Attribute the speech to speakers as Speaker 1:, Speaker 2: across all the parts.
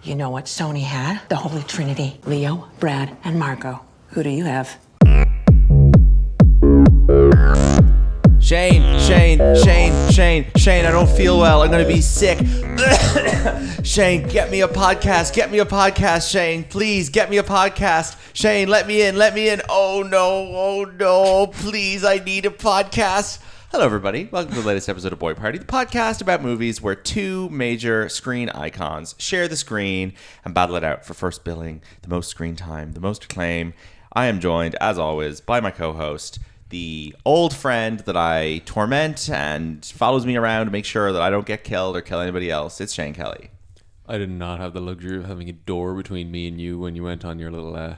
Speaker 1: You know what Sony had? The Holy Trinity. Leo, Brad, and Marco. Who do you have?
Speaker 2: Shane, I don't feel well. I'm going to be sick. Shane, get me a podcast, Shane. Please, get me a podcast. Shane, let me in. Oh, no. Please, I need a podcast. Hello, everybody. Welcome to the latest episode of Boy Party, the podcast about movies where two major screen icons share the screen and battle it out for first billing, the most screen time, the most acclaim. I am joined, as always, by my co-host, the old friend that I torment and follows me around to make sure that I don't get killed or kill anybody else. It's Shane Kelly.
Speaker 3: I did not have the luxury of having a door between me and you when you went on your little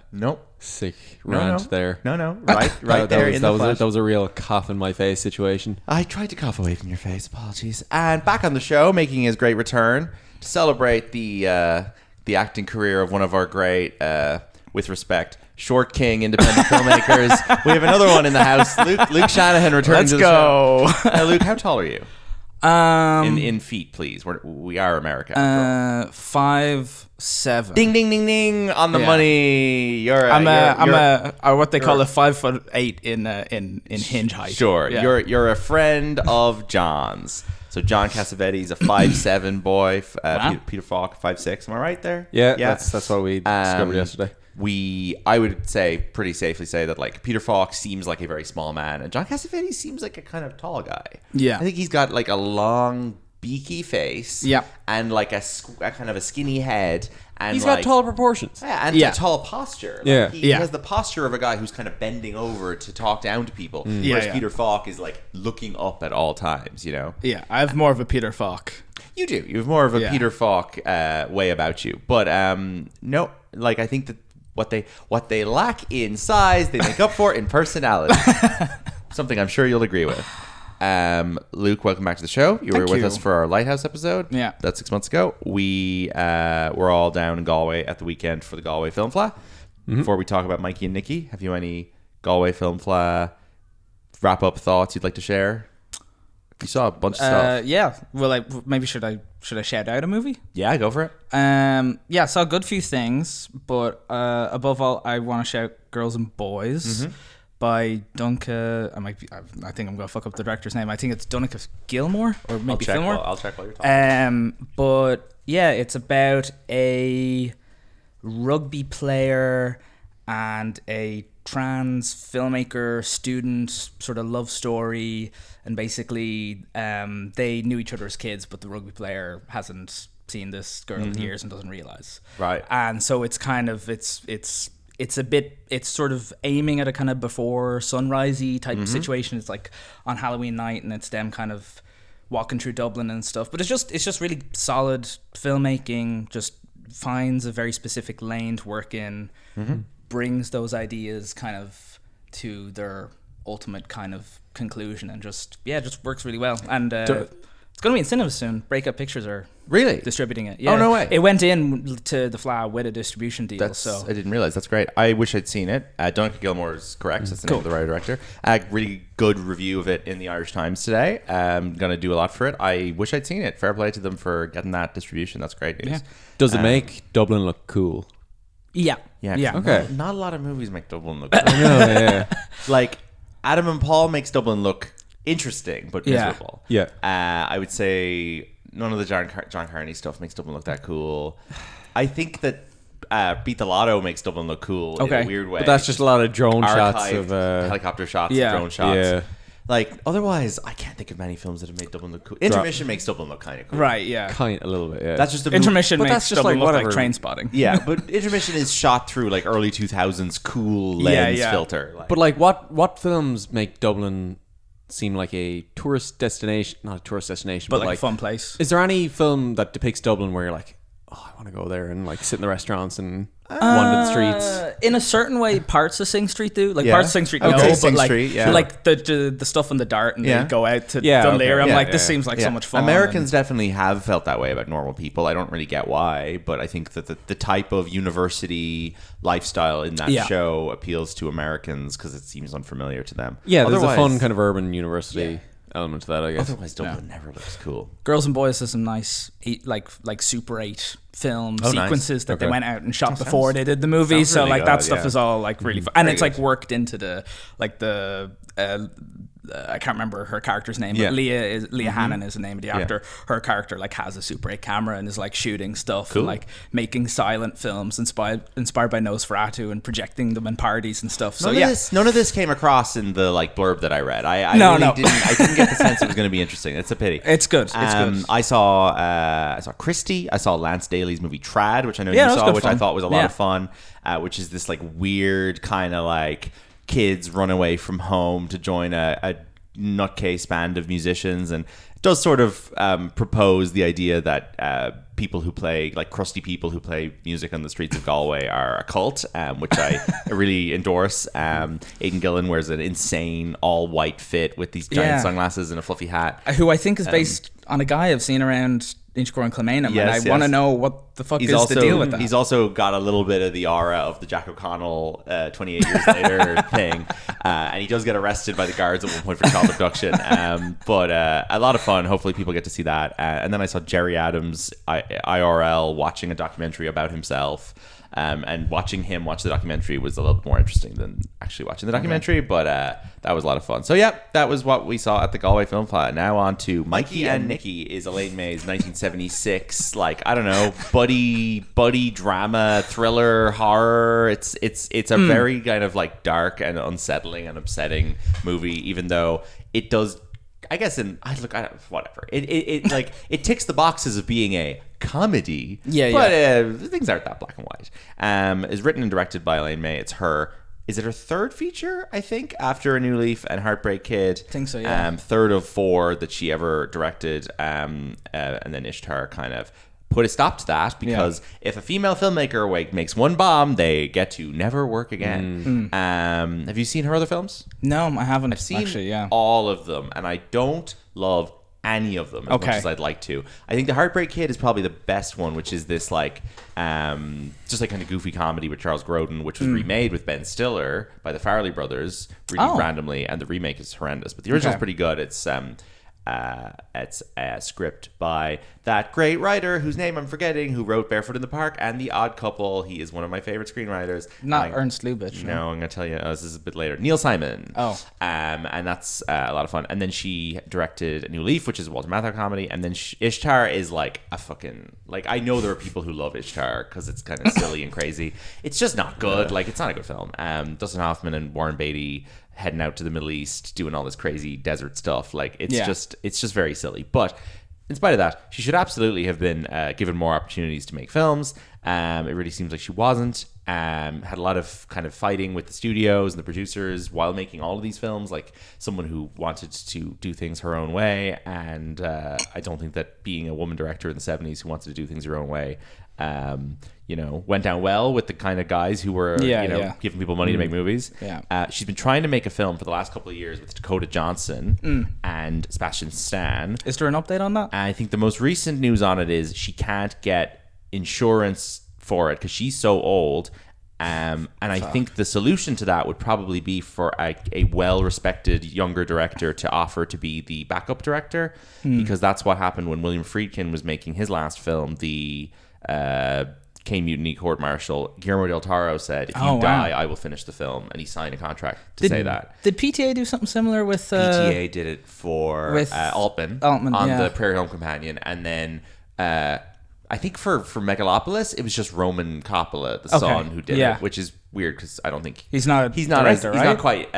Speaker 3: sick rant there.
Speaker 2: No. Right there
Speaker 3: that was a real cough in my face situation.
Speaker 2: I tried to cough away from your face. Apologies. And back on the show, making his great return to celebrate the acting career of one of our great, with respect, short king independent filmmakers. We have another one in the house. Luke Shanahan returning to the show. Let's go. Now, Luke, how tall are you? In feet, please. We are America.
Speaker 4: 5'7".
Speaker 2: Ding, ding, ding, ding on the money. You're
Speaker 4: what they call a 5'8" in hinge height.
Speaker 2: Sure,
Speaker 4: yeah.
Speaker 2: You're a friend of John's. So John Cassavetes, a 5'7" boy.
Speaker 4: Wow.
Speaker 2: Peter Falk, 5'6". Am I right there?
Speaker 3: Yeah. That's what we discovered yesterday.
Speaker 2: I would say pretty safely say that like Peter Falk seems like a very small man, and John Cassavetes seems like a kind of tall guy.
Speaker 4: Yeah,
Speaker 2: I think he's got like a long beaky face.
Speaker 4: Yeah,
Speaker 2: and like a kind of a skinny head, and
Speaker 3: he's got tall proportions.
Speaker 2: Yeah, and a tall posture. Like,
Speaker 3: he
Speaker 2: has the posture of a guy who's kind of bending over to talk down to people. Whereas Peter Falk is like looking up at all times. You know.
Speaker 4: Yeah, I have more of a Peter Falk.
Speaker 2: You do. You have more of a Peter Falk way about you, but no, like I think that. What they lack in size, they make up for in personality. Something I'm sure you'll agree with. Luke, welcome back to the show. You were with us for our Lighthouse episode.
Speaker 4: Yeah.
Speaker 2: That's 6 months ago. We were all down in Galway at the weekend for the Galway Film Fla. Before we talk about Mikey and Nicky, have you any Galway Film Fla wrap-up thoughts you'd like to share? You saw a bunch of stuff.
Speaker 4: Yeah. Well, maybe should I shout out a movie?
Speaker 2: Yeah, go for it.
Speaker 4: Yeah, saw a good few things, but above all, I want to shout "Girls and Boys" by Duncan. I think I'm gonna fuck up the director's name. I think it's Duncan Gilmore or maybe Fillmore.
Speaker 2: I'll check while you're talking.
Speaker 4: But yeah, it's about a rugby player and a trans filmmaker student sort of love story, and basically they knew each other as kids, but the rugby player hasn't seen this girl in years and doesn't realize,
Speaker 2: right?
Speaker 4: And so it's kind of it's sort of aiming at a kind of before sunrisey type of situation. It's like on Halloween night, and it's them kind of walking through Dublin and stuff, but it's just really solid filmmaking. Just finds a very specific lane to work in, brings those ideas kind of to their ultimate kind of conclusion, and just works really well. And it's going to be in cinemas soon. Breakup Pictures are
Speaker 2: really
Speaker 4: distributing it. Yeah.
Speaker 2: Oh, no way.
Speaker 4: It went in to the Fla with a distribution deal.
Speaker 2: I didn't realize. That's great. I wish I'd seen it. Duncan Gilmore is correct. That's the name of the writer-director. Really good review of it in the Irish Times today. I'm going to do a lot for it. I wish I'd seen it. Fair play to them for getting that distribution. That's great news.
Speaker 4: Yeah.
Speaker 3: Does it make Dublin look cool?
Speaker 4: Yeah.
Speaker 3: Okay.
Speaker 2: Not a lot of movies make Dublin look cool.
Speaker 3: Yeah.
Speaker 2: Like, Adam and Paul makes Dublin look interesting, but miserable.
Speaker 3: Yeah.
Speaker 2: I would say none of the John Carney stuff makes Dublin look that cool. I think that Beat the Lotto makes Dublin look cool in a weird way.
Speaker 3: But that's just a lot of drone shots
Speaker 2: Archived
Speaker 3: of
Speaker 2: helicopter shots, drone shots.
Speaker 3: Yeah.
Speaker 2: Like, otherwise, I can't think of many films that have made Dublin look cool. Intermission makes Dublin look kind of cool.
Speaker 4: Right, yeah.
Speaker 3: Kind a little bit, yeah.
Speaker 2: That's just
Speaker 4: Intermission
Speaker 3: but
Speaker 4: makes
Speaker 3: that's just
Speaker 4: Dublin
Speaker 3: like
Speaker 4: look
Speaker 3: whatever.
Speaker 4: like Train Spotting.
Speaker 2: Yeah, but Intermission is shot through like early 2000s cool lens filter.
Speaker 3: But like, what films make Dublin seem like a tourist destination? Not a tourist destination,
Speaker 4: but like a fun place.
Speaker 3: Is there any film that depicts Dublin where you're like, oh, I want to go there and like sit in the restaurants and wander the streets?
Speaker 4: In a certain way, parts of Sing Street do. Like parts of Sing Street, no,
Speaker 2: Sing
Speaker 4: but like,
Speaker 2: Street,
Speaker 4: like the stuff in the Dart, and they go out to Dunleer. I'm like, this seems like so much fun.
Speaker 2: Americans definitely have felt that way about normal people. I don't really get why, but I think that the type of university lifestyle in that show appeals to Americans because it seems unfamiliar to them.
Speaker 3: Yeah, there's a fun kind of urban university element to that, I guess.
Speaker 2: Otherwise, Dublin never looks cool.
Speaker 4: Girls and Boys has some nice like Super 8 film sequences that they went out and shot before they did the movie. So
Speaker 2: really
Speaker 4: like that
Speaker 2: good,
Speaker 4: stuff
Speaker 2: yeah.
Speaker 4: is all like really fun. And
Speaker 2: Very
Speaker 4: it's like
Speaker 2: good.
Speaker 4: worked into the I can't remember her character's name,
Speaker 2: Yeah.
Speaker 4: but Leah Hannon is the name of the actor. Her character like has a Super 8 camera and is like shooting stuff and like making silent films inspired by Nosferatu and projecting them in parties and stuff. So
Speaker 2: None of this came across in the like blurb that I read. I
Speaker 4: No.
Speaker 2: didn't get the sense it was going to be interesting. It's a pity.
Speaker 4: It's good. It's good.
Speaker 2: I saw Christie. I saw Lance Daly's movie Trad, which I know
Speaker 4: Yeah, that
Speaker 2: you
Speaker 4: was
Speaker 2: saw,
Speaker 4: good
Speaker 2: which
Speaker 4: fun.
Speaker 2: I thought was a lot
Speaker 4: Yeah.
Speaker 2: of fun. Which is this like weird kind of like kids run away from home to join a nutcase band of musicians, and it does sort of propose the idea that people who play, like crusty people who play music on the streets of Galway are a cult, which I really endorse. Aidan Gillen wears an insane all white fit with these giant sunglasses and a fluffy hat.
Speaker 4: Who I think is based on a guy I've seen around Inchcore and Clemainham, and I want to know what the fuck is the deal with that.
Speaker 2: He's also got a little bit of the aura of the Jack O'Connell 28 years later thing, and he does get arrested by the guards at one point for child abduction, but a lot of fun. Hopefully people get to see that. And then I saw Jerry Adams IRL watching a documentary about himself, and watching him watch the documentary was a little bit more interesting than actually watching the documentary, but that was a lot of fun. So yeah, that was what we saw at the Galway Film Festival. Now on to Mikey and Nicky is Elaine May's 1976, like, I don't know, buddy drama, thriller, horror. It's a very kind of like dark and unsettling and upsetting movie, even though it does, I guess, whatever. It like it ticks the boxes of being a comedy. But things aren't that black and white. Is written and directed by Elaine May. It's her. Is it her third feature? I think after A New Leaf and Heartbreak Kid.
Speaker 4: I think so. Yeah.
Speaker 2: Third of 4 that she ever directed. And then Ishtar kind of put a stop to that, because if a female filmmaker makes one bomb, they get to never work again. Have you seen her other films?
Speaker 4: No, I haven't.
Speaker 2: I've seen
Speaker 4: actually,
Speaker 2: all of them, and I don't love any of them as much as I'd like to. I think The Heartbreak Kid is probably the best one, which is this like just like kind of goofy comedy with Charles Grodin, which was remade with Ben Stiller by the Farrelly brothers really randomly, and the remake is horrendous, but the original's pretty good. It's a script by that great writer whose name I'm forgetting, who wrote Barefoot in the Park and The Odd Couple. He is one of my favorite screenwriters.
Speaker 4: Not Ernst Lubitsch.
Speaker 2: No, I'm going to tell you. This is a bit later. Neil Simon. And that's a lot of fun. And then she directed A New Leaf, which is a Walter Matthau comedy. And then Ishtar is like a fucking... Like, I know there are people who love Ishtar because it's kind of silly and crazy. It's just not good. Like, it's not a good film. Dustin Hoffman and Warren Beatty heading out to the Middle East, doing all this crazy desert stuff. Like, it's just very silly. But in spite of that, she should absolutely have been given more opportunities to make films. It really seems like she wasn't. Had a lot of kind of fighting with the studios and the producers while making all of these films, like someone who wanted to do things her own way. And I don't think that being a woman director in the 70s who wanted to do things her own way went down well with the kind of guys who were giving people money to make movies. She's been trying to make a film for the last couple of years with Dakota Johnson and Sebastian Stan.
Speaker 4: Is there an update on that?
Speaker 2: I think the most recent news on it is she can't get insurance for it because she's so old. And I think the solution to that would probably be for a well-respected younger director to offer to be the backup director, because that's what happened when William Friedkin was making his last film, the Caine Mutiny Court Martial. Guillermo del Toro said, if you die, I will finish the film. And he signed a contract to say that.
Speaker 4: Did PTA do something similar with...
Speaker 2: PTA did it for Altman on the Prairie Home Companion. And then... I think for Megalopolis, it was just Roman Coppola, the son, who did it, which is weird because I don't think
Speaker 4: he's not
Speaker 2: he's
Speaker 4: director,
Speaker 2: not quite.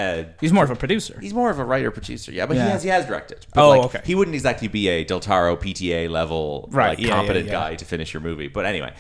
Speaker 4: He's more of a producer.
Speaker 2: He's more of a writer producer, but he has directed. But he wouldn't exactly be a Del Toro PTA level competent guy to finish your movie. But anyway,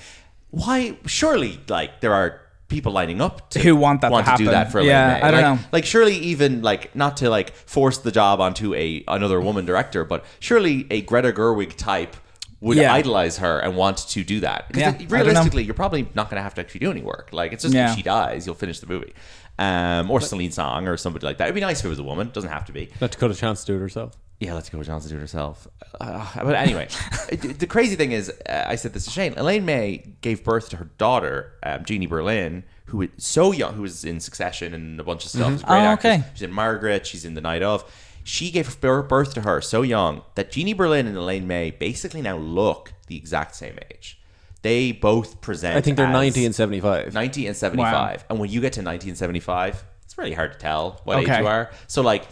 Speaker 2: why? Surely, like there are people lining up
Speaker 4: who want to
Speaker 2: do that for Elaine May.
Speaker 4: I don't know.
Speaker 2: Like surely even like not to like force the job onto another woman director, but surely a Greta Gerwig type would idolize her and want to do that. Because realistically, you're probably not going to have to actually do any work. Like, it's just if she dies, you'll finish the movie. Or Celine Song or somebody like that. It'd be nice if it was a woman. It doesn't have to be.
Speaker 3: Let Dakota Johnson do it herself.
Speaker 2: Yeah, let's go with Johnson do it herself. But anyway, the crazy thing is, I said this to Shane, Elaine May gave birth to her daughter, Jeannie Berlin, who is so young, who was in Succession and a bunch of stuff. She's a great actress. She's in Margaret. She's in The Night Of. she gave birth to her so young that Jeannie Berlin and Elaine May basically now look the exact same age. They both present.
Speaker 3: I think they're
Speaker 2: as
Speaker 3: 90 and 75.
Speaker 2: 90 and 75.
Speaker 4: Wow.
Speaker 2: And when you get to 90 and 75, it's really hard to tell what age you are. So like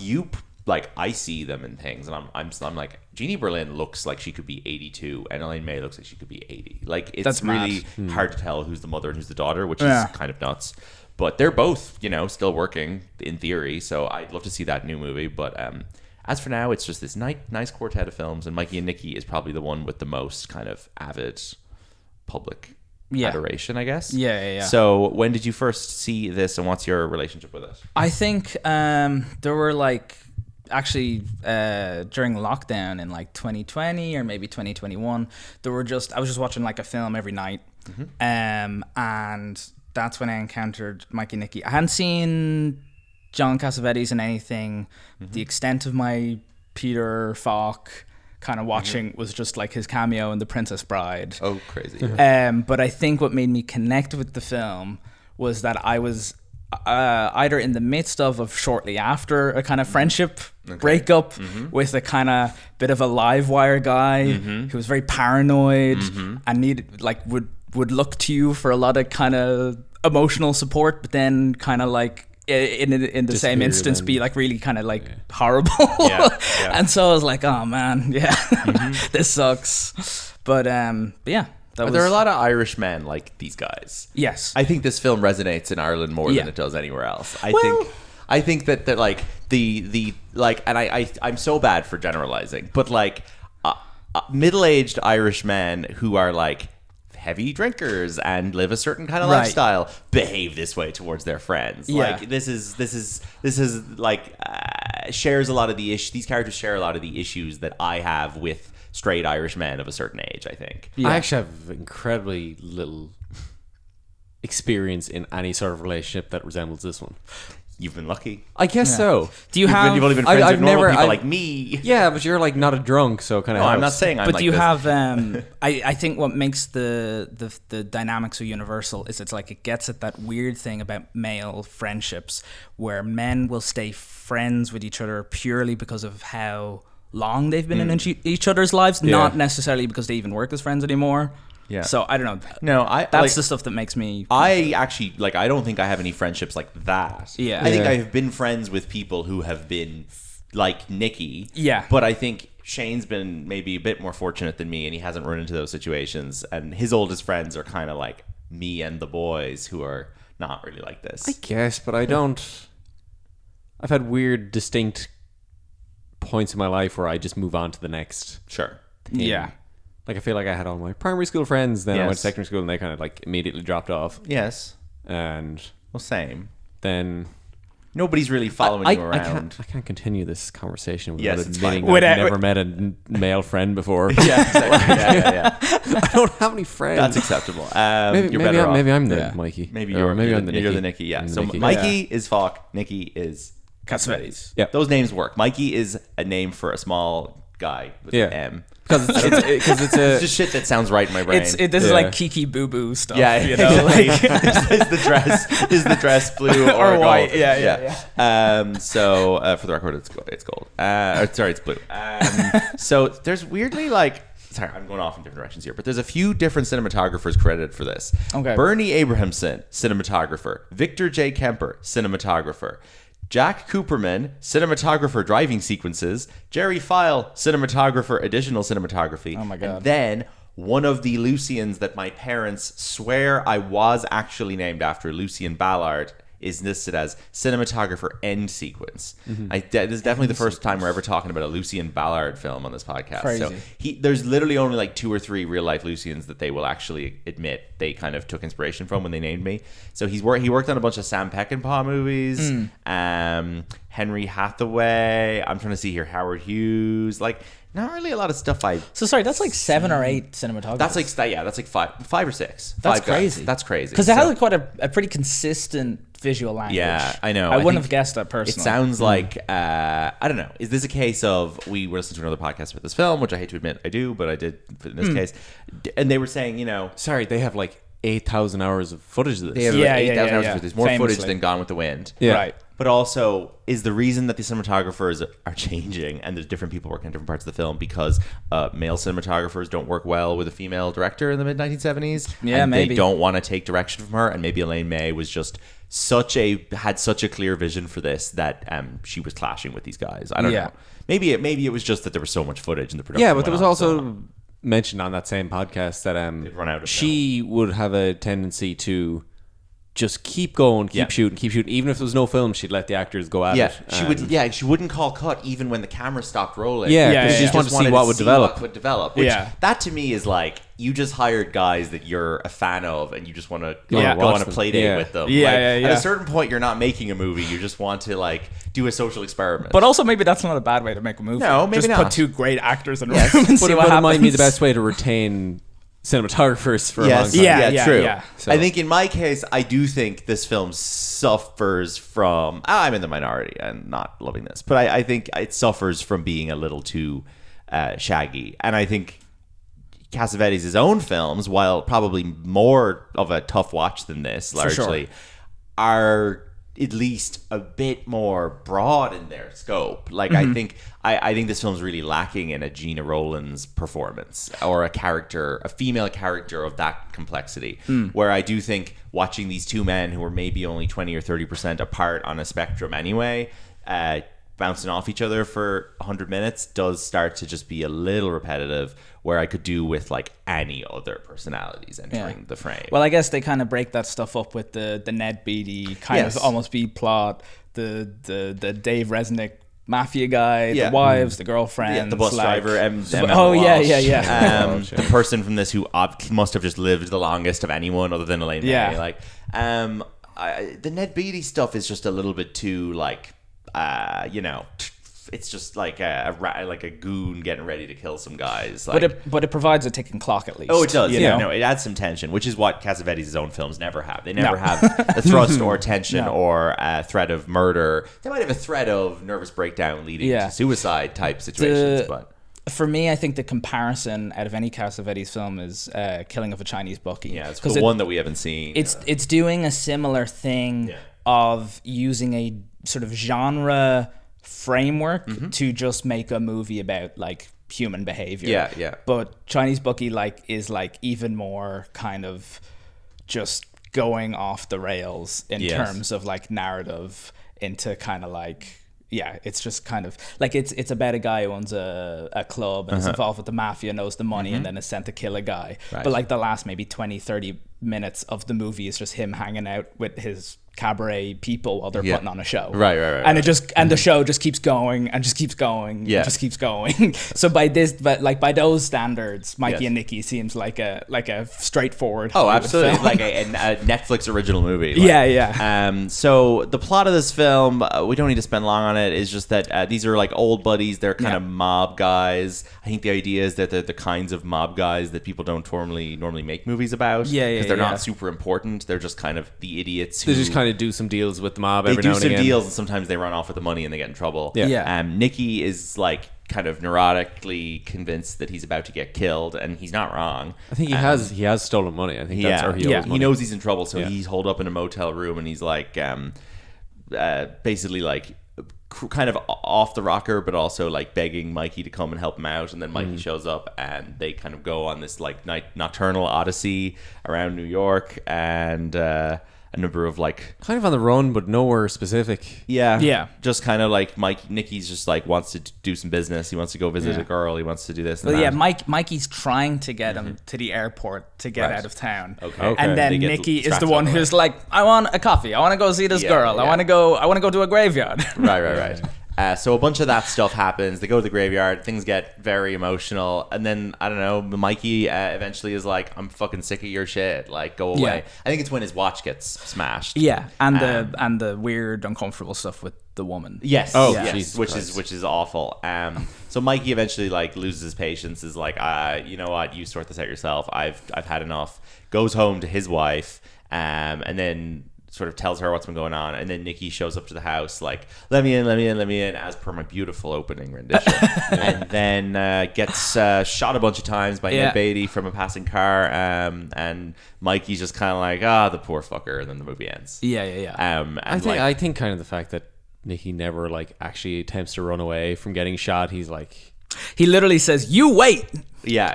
Speaker 2: I see them in things, and I'm like, Jeannie Berlin looks like she could be 82, and Elaine May looks like she could be 80. Like it's
Speaker 4: That's
Speaker 2: really hard to tell who's the mother and who's the daughter, which is kind of nuts. But they're both, still working in theory. So I'd love to see that new movie. But as for now, it's just this nice quartet of films, and Mikey and Nicky is probably the one with the most kind of avid public adoration, I guess.
Speaker 4: Yeah.
Speaker 2: So when did you first see this, and what's your relationship with it?
Speaker 4: I think there were like actually during lockdown in like 2020 or maybe 2021, I was just watching like a film every night, and that's when I encountered Mikey Nicky. I hadn't seen John Cassavetes in anything. The extent of my Peter Falk kind of watching was just like his cameo in The Princess Bride.
Speaker 2: Oh, crazy.
Speaker 4: But I think what made me connect with the film was that I was either in the midst of shortly after a kind of friendship breakup with a kind of bit of a live wire guy who was very paranoid and needed would look to you for a lot of kind of emotional support, but then kind of like in the same instance be like really kind of like horrible. And so I was like, oh man, this sucks. But yeah.
Speaker 2: There are a lot of Irish men like these guys.
Speaker 4: Yes.
Speaker 2: I think this film resonates in Ireland more than it does anywhere else. I think that like the like, and I'm so bad for generalizing, but like middle-aged Irish men who are like heavy drinkers and live a certain kind of lifestyle behave this way towards their friends. Like this is like shares a lot of the these characters share a lot of the issues that I have with straight Irish men of a certain age, I think.
Speaker 3: I actually have incredibly little experience in any sort of relationship that resembles this one.
Speaker 2: You've been lucky.
Speaker 3: I guess so.
Speaker 4: Do you have?
Speaker 2: You've only been friends with normal people like me.
Speaker 3: Yeah, but you're like not a drunk, so kind of.
Speaker 2: No, I'm not saying I'm
Speaker 4: but
Speaker 2: like
Speaker 4: do you
Speaker 2: this.
Speaker 4: have? I think what makes the dynamic so universal is it's like it gets at that weird thing about male friendships where men will stay friends with each other purely because of how long they've been in each other's lives, not necessarily because they even work as friends anymore. Yeah. So I don't know.
Speaker 2: No,
Speaker 4: that's the stuff that makes me.
Speaker 2: I actually like. I don't think I have any friendships like that.
Speaker 4: Yeah.
Speaker 2: I think I've been friends with people who have been like Nicky.
Speaker 4: Yeah.
Speaker 2: But I think Shane's been maybe a bit more fortunate than me, and he hasn't run into those situations. And his oldest friends are kind of like me and the boys, who are not really like this.
Speaker 3: I guess, but I don't. I've had weird, distinct points in my life where I just move on to the next.
Speaker 2: Sure.
Speaker 3: thing.
Speaker 4: Yeah.
Speaker 3: Like I feel like I had all my primary school friends, then I went to secondary school and they kind of like immediately dropped off.
Speaker 2: Yes.
Speaker 3: And
Speaker 2: well, same.
Speaker 3: Then
Speaker 2: nobody's really following you around.
Speaker 3: I can't continue this conversation without
Speaker 2: Yes, it's
Speaker 3: admitting
Speaker 2: fine.
Speaker 3: that I've never met a male friend before.
Speaker 2: Yeah, exactly. yeah.
Speaker 3: I don't have any friends.
Speaker 2: That's acceptable.
Speaker 3: Maybe I'm the Mikey.
Speaker 2: Maybe you're the Nicky. Yeah. So Mikey is Falk. Nicky is
Speaker 4: Cassavetes.
Speaker 3: Yeah.
Speaker 2: Those names work. Mikey is a name for a small guy with an M.
Speaker 3: Because it's
Speaker 2: just shit that sounds right in my brain.
Speaker 4: This is like Kiki Boo Boo stuff.
Speaker 2: Yeah,
Speaker 4: you know, like
Speaker 2: is the dress blue or
Speaker 4: white?
Speaker 2: Gold?
Speaker 4: Yeah.
Speaker 2: So for the record, it's gold. It's blue. So there's weirdly like. Sorry, I'm going off in different directions here, but there's a few different cinematographers credited for this.
Speaker 4: Okay.
Speaker 2: Bernie Abrahamson, cinematographer. Victor J. Kemper, cinematographer. Jack Cooperman, cinematographer, driving sequences. Jerry File, cinematographer, additional cinematography.
Speaker 4: Oh my God.
Speaker 2: And then one of the Lucians that my parents swear I was actually named after, Lucian Ballard, is listed as cinematographer end sequence. This is definitely the first time we're ever talking about a Lucian Ballard film on this podcast.
Speaker 4: Crazy.
Speaker 2: So there's literally only like 2 or 3 real life Lucians that they will actually admit they kind of took inspiration from when they named me. So he worked on a bunch of Sam Peckinpah movies, Henry Hathaway. I'm trying to see here, Howard Hughes. Like not really a lot of stuff
Speaker 4: So sorry, that's like 7 or 8 cinematographers.
Speaker 2: That's like 5 or 6.
Speaker 4: That's
Speaker 2: 5
Speaker 4: crazy.
Speaker 2: Guys. That's crazy.
Speaker 4: Because it has quite a pretty consistent visual language.
Speaker 2: Yeah, I know.
Speaker 4: I wouldn't have guessed that personally.
Speaker 2: It sounds like I don't know. Is this a case of we were listening to another podcast about this film, which I hate to admit I do, but I did in this case, and they were saying,
Speaker 3: sorry, they have like 8,000 hours of footage of this.
Speaker 2: They have 8,000 hours of footage. There's more
Speaker 4: Famously.
Speaker 2: footage than Gone with the Wind.
Speaker 3: Yeah.
Speaker 4: Right.
Speaker 2: But also, is the reason that the cinematographers are changing and there's different people working in different parts of the film because male cinematographers don't work well with a female director in the mid-1970s?
Speaker 4: Yeah,
Speaker 2: and
Speaker 4: maybe.
Speaker 2: they don't want to take direction from her, and maybe Elaine May was just had such a clear vision for this that she was clashing with these guys. I don't know. Maybe it was just that there was so much footage in the production.
Speaker 3: Yeah, but there was also mentioned on that same podcast that
Speaker 2: run out of
Speaker 3: she would have a tendency to just keep going, keep shooting. Even if there was no film, she'd let the actors go at it.
Speaker 2: She would. Yeah, she wouldn't call cut even when the camera stopped rolling.
Speaker 3: Yeah,
Speaker 4: Yeah,
Speaker 3: she just wanted to see what would develop.
Speaker 2: What would develop. Which that to me is like you just hired guys that you're a fan of, and you just want to go on a play date with them. At a certain point, you're not making a movie. You just want to like do a social experiment.
Speaker 4: But also, maybe that's not a bad way to make a movie.
Speaker 2: No, maybe
Speaker 4: just
Speaker 2: not.
Speaker 4: put two great actors in a room and
Speaker 3: But
Speaker 4: see
Speaker 3: it
Speaker 4: what happens.
Speaker 3: might be the best way to retain cinematographers for a long time.
Speaker 4: Yeah,
Speaker 2: true.
Speaker 4: yeah.
Speaker 3: So-
Speaker 2: I think in my case, I do think this film suffers from. I'm in the minority and not loving this, but I think it suffers from being a little too shaggy. And I think Cassavetes' own films, while probably more of a tough watch than this, largely, are at least a bit more broad in their scope. Like I think this film's really lacking in a Gina Rowlands performance or a female character of that complexity. Where I do think watching these two men who are maybe only 20 or 30% apart on a spectrum anyway, bouncing off each other for 100 minutes does start to just be a little repetitive, where I could do with like any other personalities entering the frame.
Speaker 4: Well, I guess they kind of break that stuff up with the Ned Beatty kind of almost B plot, the Dave Resnick mafia guy, the wives, the girlfriends,
Speaker 2: the bus driver, Emma
Speaker 4: Walsh.
Speaker 2: The person from this who must have just lived the longest of anyone other than Elaine May. Like, the Ned Beatty stuff is just a little bit too like, it's just like a goon getting ready to kill some guys. Like,
Speaker 4: But it provides a ticking clock at least.
Speaker 2: oh, it does.
Speaker 4: You
Speaker 2: Yeah,
Speaker 4: know?
Speaker 2: no, it adds some tension, which is what Cassavetes' own films never have. They never have a thrust or tension or a threat of murder. They might have a threat of nervous breakdown leading to suicide type situations, but.
Speaker 4: For me, I think the comparison out of any Cassavetes film is Killing of a Chinese Bookie.
Speaker 2: Yeah, it's the one that we haven't seen.
Speaker 4: It's doing a similar thing of using a sort of genre framework to just make a movie about like human behavior.
Speaker 2: Yeah.
Speaker 4: But Chinese Bookie is even more kind of just going off the rails in terms of like narrative into kind of like. Yeah, it's just kind of like it's about a guy who owns a club and is involved with the mafia, knows the money, and then is sent to kill a guy. Right. But like the last maybe 20, 30 minutes of the movie is just him hanging out with his cabaret people while they're putting on a show.
Speaker 2: Right.
Speaker 4: And it just the show just keeps going and just keeps going and just keeps going. So by those standards, Mikey and Nicky seems like a straightforward Hollywood
Speaker 2: absolutely
Speaker 4: film.
Speaker 2: like a Netflix original movie. So the plot of this film, we don't need to spend long on it. Is just that these are like old buddies. They're kind of mob guys. I think the idea is that they're the kinds of mob guys that people don't normally make movies about. Because they're not super important. They're just kind of the idiots who
Speaker 3: They just kind of do some deals with the mob
Speaker 2: they
Speaker 3: every
Speaker 2: do
Speaker 3: now and
Speaker 2: some
Speaker 3: again.
Speaker 2: deals, and sometimes they run off with the money and they get in trouble. Nicky is like kind of neurotically convinced that he's about to get killed, and he's not wrong.
Speaker 3: I think he has stolen money. I think that's where he owes money.
Speaker 2: He knows he's in trouble, so he's holed up in a motel room, and he's like basically like kind of off the rocker, but also like begging Mikey to come and help him out. And then Mikey shows up, and they kind of go on this like nocturnal odyssey around New York, and a number of like
Speaker 3: kind of on the run, but nowhere specific.
Speaker 2: Just kind of like Nicky's just like wants to do some business. He wants to go visit a girl. He wants to do this. And
Speaker 4: Mikey's trying to get him to the airport to get out of town.
Speaker 2: Okay.
Speaker 4: And then Nicky is the one who's like, I want a coffee. I want to go see this girl. I want to go to a graveyard.
Speaker 2: Right. So a bunch of that stuff happens. They go to the graveyard. Things get very emotional. And then, I don't know, Mikey eventually is like, I'm fucking sick of your shit. Like, go away.
Speaker 4: Yeah.
Speaker 2: I think it's when his watch gets smashed.
Speaker 4: Yeah. And the weird, uncomfortable stuff with the woman.
Speaker 2: Yes.
Speaker 3: Jesus
Speaker 2: which is awful. So Mikey eventually like loses his patience, is like, you know what, you sort this out yourself. I've had enough. Goes home to his wife, and then sort of tells her what's been going on, and then Nicky shows up to the house like, let me in, as per my beautiful opening rendition, and then gets shot a bunch of times by Ned Beatty from a passing car, and Mikey's just kind of like, the poor fucker, and then the movie ends. And
Speaker 3: I think kind of the fact that Nicky never like actually attempts to run away from getting shot. He's like,
Speaker 4: he literally says, "You wait."
Speaker 2: Yeah.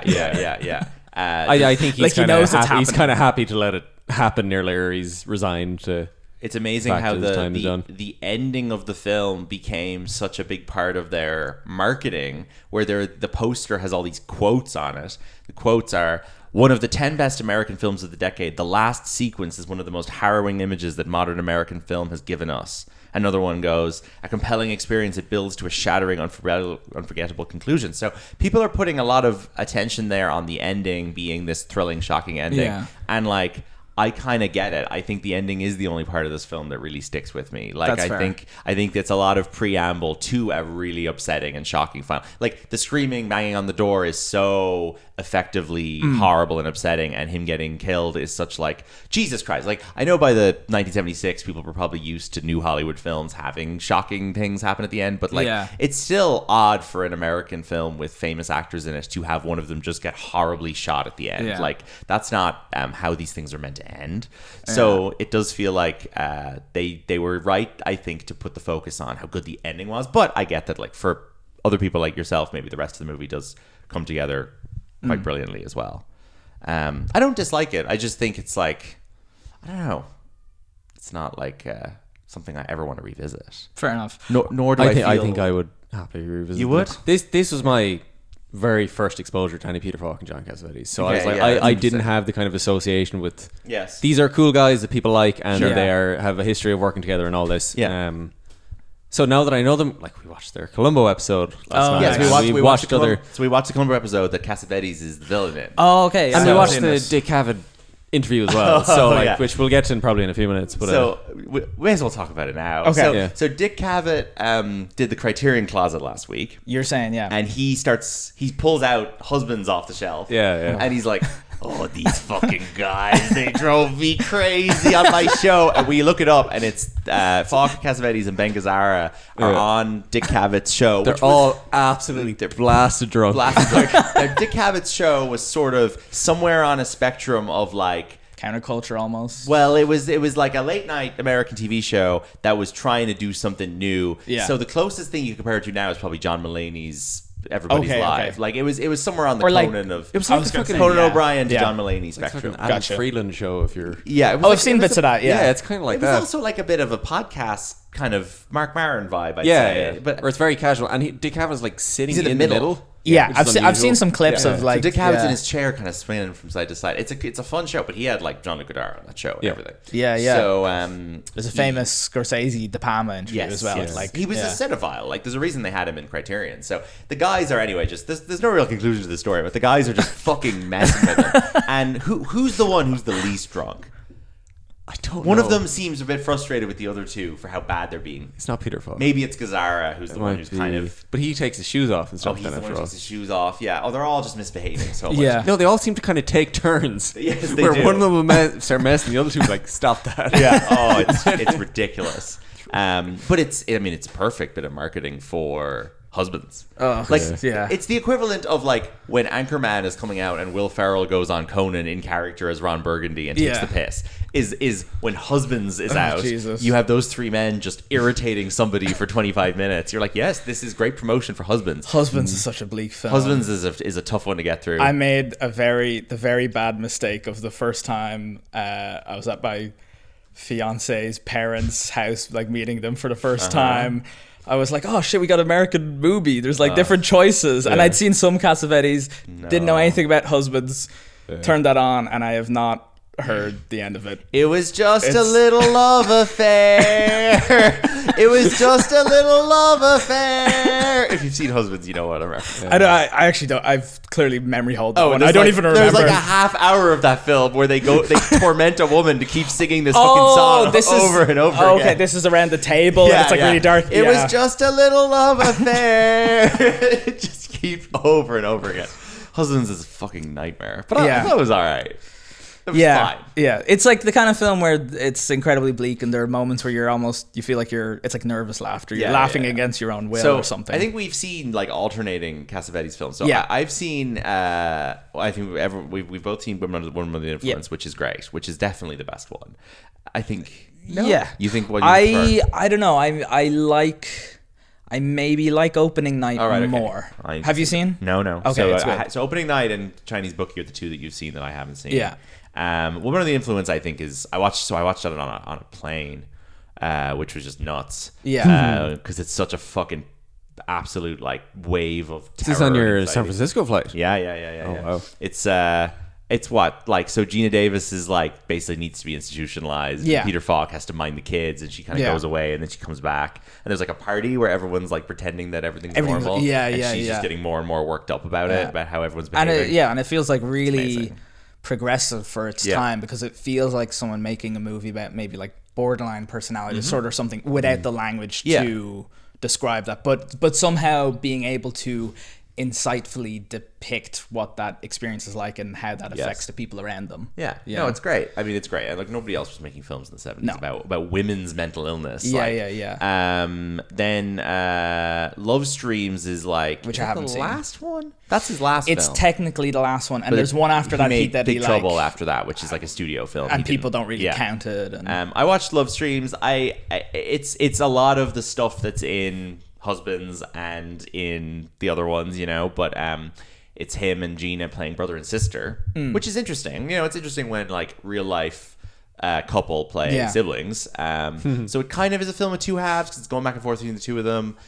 Speaker 3: I think he's
Speaker 4: like he
Speaker 3: kind
Speaker 4: knows
Speaker 3: of
Speaker 4: it's
Speaker 3: happy. He's
Speaker 4: happening.
Speaker 3: kind of happy to let it happen nearly, or he's resigned to.
Speaker 2: It's amazing
Speaker 3: fact
Speaker 2: how
Speaker 3: that his time is done.
Speaker 2: the ending of the film became such a big part of their marketing, where the poster has all these quotes on it. The quotes are, "One of the 10 best American films of the decade. The last sequence is one of the most harrowing images that modern American film has given us." Another one goes, "A compelling experience that builds to a shattering, unforgettable conclusion." So people are putting a lot of attention there on the ending being this thrilling, shocking ending.
Speaker 4: Yeah.
Speaker 2: And like, I kind of get it. I think the ending is the only part of this film that really sticks with me. Like,
Speaker 4: That's fair.
Speaker 2: I think it's a lot of preamble to a really upsetting and shocking final. Like, the screaming, banging on the door is so effectively horrible and upsetting, and him getting killed is such like, Jesus Christ. Like, I know by the 1976, people were probably used to new Hollywood films having shocking things happen at the end, but like, it's still odd for an American film with famous actors in it to have one of them just get horribly shot at the end.
Speaker 4: Yeah.
Speaker 2: Like, that's not how these things are meant to end. So it does feel like they were right, I think, to put the focus on how good the ending was. But I get that, like, for other people like yourself, maybe the rest of the movie does come together quite brilliantly as well. I don't dislike it. I just think it's like, I don't know. It's not like something I ever want to revisit.
Speaker 4: Fair enough.
Speaker 2: Nor do I feel...
Speaker 3: I think I would happily revisit.
Speaker 2: You would?
Speaker 3: it. This was my very first exposure to any Peter Falk and John Cassavetes. So I was
Speaker 2: Okay,
Speaker 3: like,
Speaker 2: yeah,
Speaker 3: I
Speaker 2: that's
Speaker 3: didn't
Speaker 2: interesting.
Speaker 3: have the kind of association with.
Speaker 2: Yes.
Speaker 3: These are cool guys that people like, and
Speaker 4: Sure.
Speaker 3: they have a history of working together and all this.
Speaker 2: Yeah.
Speaker 3: So now that I know them, like, we watched their Columbo episode last night.
Speaker 2: Yes,
Speaker 3: and we watched other.
Speaker 2: So we watched the Columbo episode that Cassavetes is the villain in.
Speaker 4: Oh, okay.
Speaker 3: And
Speaker 4: So-
Speaker 3: we watched the Dick Cavett interview as well. So like,
Speaker 2: yeah.
Speaker 3: which we'll get to in probably in a few minutes. But
Speaker 2: So we may as well talk about it now.
Speaker 4: Okay.
Speaker 2: So,
Speaker 3: Yeah.
Speaker 2: so Dick Cavett did the Criterion Closet last week,
Speaker 4: You're saying, yeah.
Speaker 2: and he pulls out Husbands off the shelf.
Speaker 3: Yeah.
Speaker 2: And he's like, "Oh, these fucking guys, they drove me crazy on my show." And we look it up, and it's Falk, Cassavetes, and Ben Gazzara are on Dick Cavett's show.
Speaker 3: they're
Speaker 2: which was-
Speaker 3: all absolutely blasted drunk.
Speaker 2: Now, Dick Cavett's show was sort of somewhere on a spectrum of like,
Speaker 4: Counterculture almost.
Speaker 2: well, it was like a late night American TV show that was trying to do something new.
Speaker 4: Yeah.
Speaker 2: So the closest thing you compare it to now is probably John Mulaney's Everybody's
Speaker 4: Okay,
Speaker 2: Live.
Speaker 4: okay.
Speaker 2: Like it was somewhere on the
Speaker 4: Or like-
Speaker 2: Conan of
Speaker 3: It was
Speaker 4: I
Speaker 3: like
Speaker 4: was
Speaker 3: the
Speaker 4: gonna
Speaker 3: fucking
Speaker 4: say,
Speaker 2: Conan
Speaker 4: yeah.
Speaker 2: O'Brien to
Speaker 4: Yeah.
Speaker 2: John Mulaney
Speaker 3: fucking
Speaker 2: spectrum.
Speaker 3: Adam
Speaker 4: Gotcha.
Speaker 3: Freeland show if you're.
Speaker 2: Yeah, it was
Speaker 4: Oh,
Speaker 2: like-
Speaker 4: I've seen
Speaker 2: it was
Speaker 4: bits
Speaker 2: a-
Speaker 4: of that. Yeah.
Speaker 3: Yeah, it's kind of like
Speaker 2: It was
Speaker 3: that.
Speaker 2: also like a bit of a podcast kind of Mark Maron vibe. I'd
Speaker 3: yeah,
Speaker 2: say.
Speaker 3: yeah.
Speaker 2: But
Speaker 3: Or it's very casual, and Dick Cavett's like sitting
Speaker 2: He's in the
Speaker 3: in
Speaker 2: middle.
Speaker 3: the middle.
Speaker 4: Yeah,
Speaker 3: which
Speaker 4: I've
Speaker 3: is
Speaker 4: seen
Speaker 3: unusual.
Speaker 4: some clips
Speaker 3: Yeah.
Speaker 4: of like.
Speaker 2: so Dick Cavett's
Speaker 4: yeah.
Speaker 2: in his chair, kind of swinging from side to side. It's a fun show, but he had like Jean-Luc Godard on that show and
Speaker 3: Yeah.
Speaker 2: everything.
Speaker 4: Yeah, yeah.
Speaker 2: So
Speaker 4: There's a famous Scorsese De Palma interview as well.
Speaker 2: Yes.
Speaker 4: Like
Speaker 2: he was
Speaker 4: yeah.
Speaker 2: a cinephile. Like there's a reason they had him in Criterion. So the guys are anyway. Just there's no real conclusion to the story, but the guys are just fucking messing with him. And who's the one who's the least drunk?
Speaker 3: I don't.
Speaker 2: One
Speaker 3: know.
Speaker 2: of them seems a bit frustrated with the other two for how bad they're being.
Speaker 3: It's not Peter Falk.
Speaker 2: Maybe it's Gazzara who's the
Speaker 3: It
Speaker 2: one
Speaker 3: might
Speaker 2: who's
Speaker 3: be.
Speaker 2: kind of.
Speaker 3: But he takes his shoes off and
Speaker 2: Oh,
Speaker 3: stuff.
Speaker 2: he's
Speaker 3: then
Speaker 2: the one
Speaker 3: after
Speaker 2: who
Speaker 3: all.
Speaker 2: takes his shoes off. Yeah. Oh, they're all just misbehaving so much.
Speaker 4: Yeah.
Speaker 3: No, they all seem to kind of take turns.
Speaker 2: Yes, they
Speaker 3: where
Speaker 2: do.
Speaker 3: one of them will start messing, the other two will like, stop that.
Speaker 2: Yeah. Oh, it's ridiculous. But it's a perfect bit of marketing for husbands. Like
Speaker 4: yeah.
Speaker 2: it's the equivalent of like when Anchorman is coming out and Will Ferrell goes on Conan in character as Ron Burgundy and takes
Speaker 4: Yeah.
Speaker 2: the piss. Is when Husbands is out.
Speaker 4: Jesus.
Speaker 2: You have those three men just irritating somebody for 25 minutes. You're like, yes, this is great promotion for Husbands.
Speaker 4: Husbands is such a bleak film.
Speaker 2: Husbands is a tough one to get through.
Speaker 4: I made the very bad mistake of the first time I was at my fiance's parents' house, like meeting them for the first time. I was like, oh shit, we got American movie. There's like different choices. And I'd seen some Cassavetes, didn't know anything about Husbands, turned that on, and I have not heard the end of it.
Speaker 2: It was just a
Speaker 4: It's-
Speaker 2: little love affair. It was just a little love affair. If you've seen Husbands, you know what I'm referencing.
Speaker 4: I actually don't. I've clearly memory hold that one.
Speaker 2: there's
Speaker 4: I don't
Speaker 2: like-
Speaker 4: even remember.
Speaker 2: There's like a half hour of that film where they torment a woman to keep singing this fucking song
Speaker 4: this
Speaker 2: over and over again.
Speaker 4: Okay, this is around the table, and it's like really dark.
Speaker 2: It
Speaker 4: Yeah.
Speaker 2: was just a little love affair. It just keeps over and over again. Husbands is a fucking nightmare. But I
Speaker 4: Yeah.
Speaker 2: thought it was all right.
Speaker 4: Yeah,
Speaker 2: fine.
Speaker 4: yeah. It's like the kind of film where it's incredibly bleak, and there are moments where you feel like it's like nervous laughter. You're laughing against your own will or something.
Speaker 2: I think we've seen like alternating Cassavetes films. So
Speaker 4: Yeah.
Speaker 2: I've seen. I think we've both seen Women Under the Influence, which is great, which is definitely the best one. I think. No?
Speaker 4: Yeah.
Speaker 2: You think what you prefer?
Speaker 4: I don't know. I maybe like Opening Night more. Have you seen?
Speaker 2: No.
Speaker 4: Okay,
Speaker 2: So,
Speaker 4: it's good.
Speaker 2: so Opening Night and Chinese Bookie are the two that you've seen that I haven't seen.
Speaker 4: Yeah.
Speaker 2: Woman Under the Influence, I think I watched it on a plane, which was just nuts.
Speaker 4: Yeah.
Speaker 2: Because it's such a fucking absolute like wave of terror.
Speaker 3: Is this on your
Speaker 2: and
Speaker 3: San
Speaker 2: anxiety.
Speaker 3: Francisco flight?
Speaker 2: Yeah.
Speaker 3: Oh, wow.
Speaker 2: It's what, like, so Gina Davis is like basically needs to be institutionalized.
Speaker 4: Yeah.
Speaker 2: And Peter Falk has to mind the kids, and she kind of goes away, and then she comes back, and there's like a party where everyone's like pretending that everything's normal. And she's just getting more and more worked up about it, about how everyone's behaving.
Speaker 4: And it feels like really
Speaker 2: amazing.
Speaker 4: progressive for its time, because it feels like someone making a movie about maybe like borderline personality disorder or something without the language to describe that, but somehow being able to insightful depict what that experience is like and how that affects the people around them.
Speaker 2: Yeah. No, it's great. I mean, it's great. Like, nobody else was making films in the 70s about women's mental illness. Then Love Streams is like,
Speaker 4: which I haven't seen.
Speaker 2: The last one? That's his last
Speaker 4: It's
Speaker 2: film.
Speaker 4: technically the last one, and there's one after that
Speaker 2: made
Speaker 4: that
Speaker 2: Big Trouble after that, which is like a studio film.
Speaker 4: And people don't really count it. And
Speaker 2: I watched Love Streams. It's a lot of the stuff that's in Husbands and in the other ones, but it's him and Gina playing brother and sister, which is interesting. It's interesting when like real life couple play siblings. So it kind of is a film of two halves because it's going back and forth between the two of them.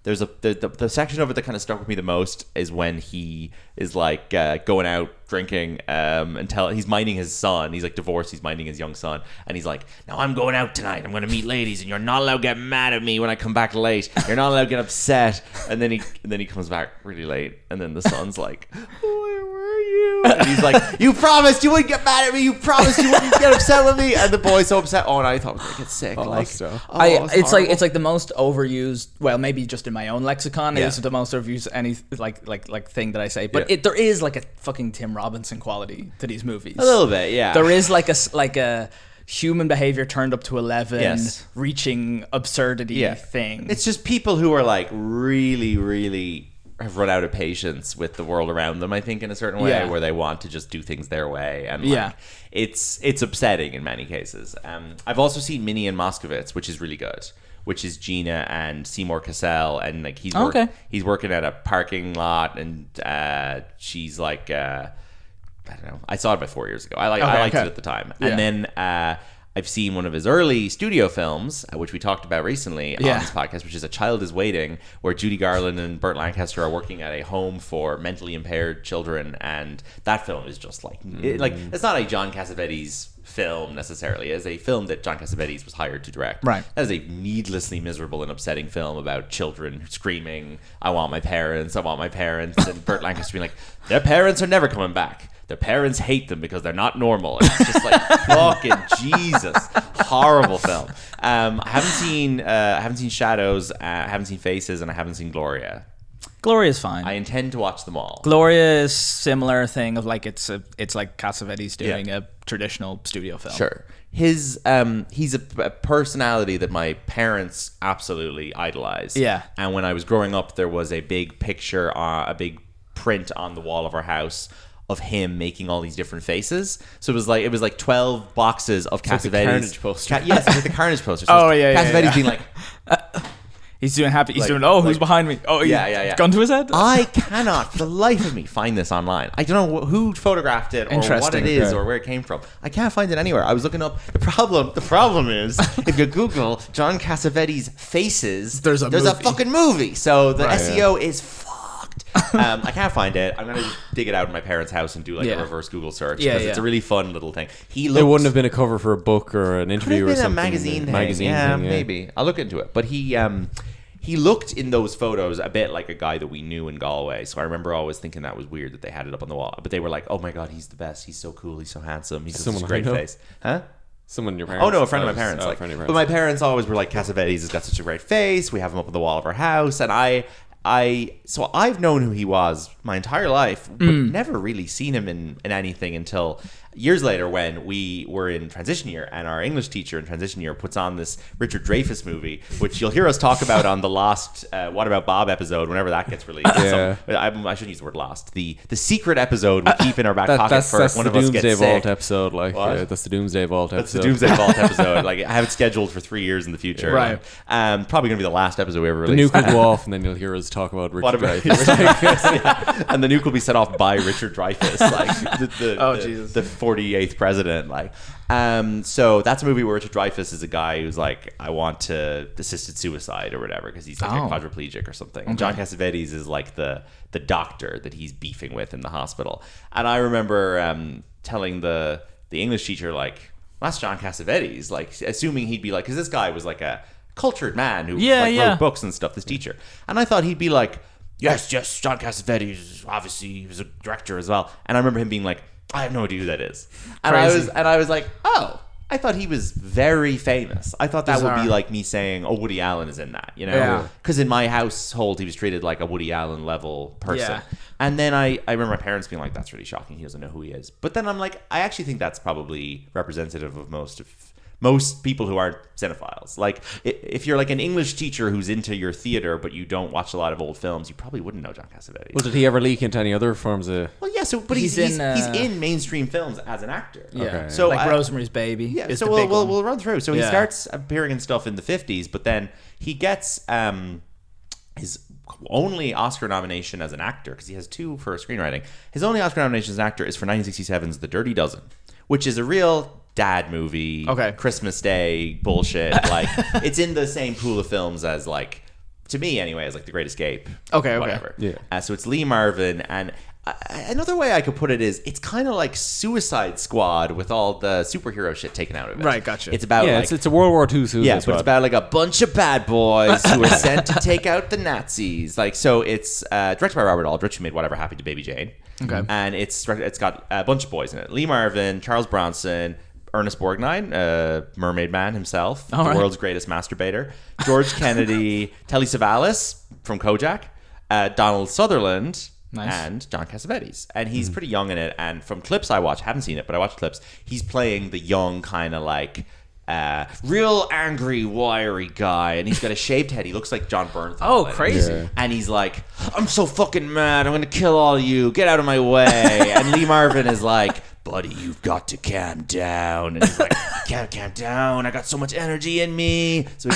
Speaker 2: There's the section of it that kind of stuck with me the most is when he is like going out drinking until he's minding his son. He's like divorced. He's minding his young son, and he's like, "Now I'm going out tonight. I'm going to meet ladies, and you're not allowed to get mad at me when I come back late. You're not allowed to get upset." And then he comes back really late, and then the son's like, "Where were you?" And he's like, "You promised you wouldn't get mad at me. You promised you wouldn't get upset with me." And the boy's so upset. Oh, and I thought I was gonna get sick.
Speaker 4: It's like the most overused. Well, maybe just in my own lexicon, it's the most overused any like thing that I say. But there is like a fucking Tim Robinson quality to these movies.
Speaker 2: A little bit, yeah.
Speaker 4: There is like a human behavior turned up to 11, reaching absurdity thing.
Speaker 2: It's just people who are like really, really have run out of patience with the world around them, I think, in a certain way, where they want to just do things their way, and it's upsetting in many cases. I've also seen Minnie and Moskovitz, which is really good, which is Gina and Seymour Cassell, and like he's working at a parking lot, and she's like I don't know. I saw it about 4 years ago. I liked it at the time, and then I've seen one of his early studio films, which we talked about recently on this podcast, which is A Child Is Waiting, where Judy Garland and Burt Lancaster are working at a home for mentally impaired children, and that film is just like it's not a John Cassavetes film necessarily. It's a film that John Cassavetes was hired to direct.
Speaker 4: Right.
Speaker 2: That is a needlessly miserable and upsetting film about children screaming, "I want my parents, I want my parents," and Burt Lancaster being like, "Their parents are never coming back. Their parents hate them because they're not normal." And it's just like, fucking Jesus, horrible film. I haven't seen Shadows, I haven't seen Faces, and I haven't seen Gloria.
Speaker 4: Gloria's fine.
Speaker 2: I intend to watch them all.
Speaker 4: Gloria is similar thing of like it's like Cassavetes doing a traditional studio film.
Speaker 2: Sure. He's a personality that my parents absolutely idolize.
Speaker 4: Yeah.
Speaker 2: And when I was growing up, there was a big picture, a big print on the wall of our house of him making all these different faces. So it was like 12 boxes of Cassavetes.
Speaker 3: Like the Carnage poster.
Speaker 2: Yes, it's like the Carnage poster. So Cassavetes being like,
Speaker 4: he's doing happy. He's doing, who's behind me? Oh, yeah. Gun to his head?
Speaker 2: I cannot, for the life of me, find this online. I don't know who photographed it or what it is or where it came from. I can't find it anywhere. I was looking up. The problem is, if you Google John Cassavetes faces, there's a fucking movie. So the SEO is fucked. I can't find it. I'm gonna dig it out in my parents' house and do like a reverse Google search because it's a really fun little thing.
Speaker 3: It wouldn't have been a cover for a book or an interview or something.
Speaker 2: A magazine thing. Maybe. I'll look into it. But he looked in those photos a bit like a guy that we knew in Galway. So I remember always thinking that was weird that they had it up on the wall. But they were like, "Oh my God, he's the best. He's so cool. He's so handsome. He's such a great face." Huh?
Speaker 3: Someone in your parents?
Speaker 2: Oh, no, a friend of my parents. But my parents always were like, "Cassavetes has got such a great face. We have him up on the wall of our house." And So I've known who he was my entire life, but never really seen him in anything until years later when we were in transition year, and our English teacher in transition year puts on this Richard Dreyfuss movie, which you'll hear us talk about on the last What About Bob episode whenever that gets released.
Speaker 3: Yeah.
Speaker 2: So, I shouldn't use the word lost. The secret episode we keep in our back pocket for one of us gets sick.
Speaker 3: That's the Doomsday Vault episode. That's the Doomsday Vault episode.
Speaker 2: That's the Doomsday Vault episode. Like, I have it scheduled for 3 years in the future.
Speaker 4: Right.
Speaker 2: Probably going to be the last episode we ever
Speaker 3: The
Speaker 2: release.
Speaker 3: nuke will go off, and then you'll hear us talk about Richard Dreyfuss.
Speaker 2: Yeah. And the nuke will be set off by Richard Dreyfuss, like the 48th president. So that's a movie where Richard Dreyfuss is a guy who's like, I want to assisted suicide or whatever because he's like a quadriplegic or something. And John Cassavetes is like the doctor that he's beefing with in the hospital. And I remember telling the English teacher, like, that's John Cassavetes, like assuming he'd be like, because this guy was like a cultured man who wrote books and stuff, this teacher. And I thought he'd be like, yes, John Cassavetes, obviously he was a director as well. And I remember him being like, I have no idea who that is. And I was like, oh, I thought he was very famous. I thought that would be like me saying, oh, Woody Allen is in that, you know? Because in my household, he was treated like a Woody Allen level person. Yeah. And then I remember my parents being like, that's really shocking. He doesn't know who he is. But then I'm like, I actually think that's probably representative of most people who aren't cinephiles. Like, if you're like an English teacher who's into your theater, but you don't watch a lot of old films, you probably wouldn't know John Cassavetes.
Speaker 3: Well, did he ever leak into any other forms of...
Speaker 2: Well, yeah, but he's in mainstream films as an actor.
Speaker 4: Yeah.
Speaker 3: Okay.
Speaker 2: So
Speaker 4: like Rosemary's Baby.
Speaker 2: Yeah, so we'll run through. So he starts appearing in stuff in the 50s, but then he gets his only Oscar nomination as an actor, because he has 2 for screenwriting. His only Oscar nomination as an actor is for 1967's The Dirty Dozen, which is a real dad movie, Christmas Day bullshit. Like, it's in the same pool of films as, like, to me anyway, as like The Great Escape. Whatever. Yeah. So it's Lee Marvin, and another way I could put it is it's kind of like Suicide Squad with all the superhero shit taken out of it.
Speaker 4: Right, gotcha.
Speaker 2: It's about
Speaker 3: it's a World War II Suicide Squad.
Speaker 2: but it's about like a bunch of bad boys who are sent to take out the Nazis. Like, so it's directed by Robert Aldrich, who made Whatever Happened to Baby Jane. Okay. And it's got a bunch of boys in it: Lee Marvin, Charles Bronson, Ernest Borgnine, Mermaid Man himself, the world's greatest masturbator, George Kennedy, Telly Savalas from Kojak, Donald Sutherland, and John Cassavetes. And he's pretty young in it. And from clips I watch, haven't seen it, but I watched clips, he's playing the young kind of like real angry, wiry guy, and he's got a shaved head. He looks like John Bernthal.
Speaker 4: Oh, crazy.
Speaker 3: Yeah.
Speaker 2: And he's like, I'm so fucking mad, I'm gonna kill all of you, get out of my way. And Lee Marvin is like, buddy, you've got to calm down. And he's like, I can't calm down, I got so much energy in me. So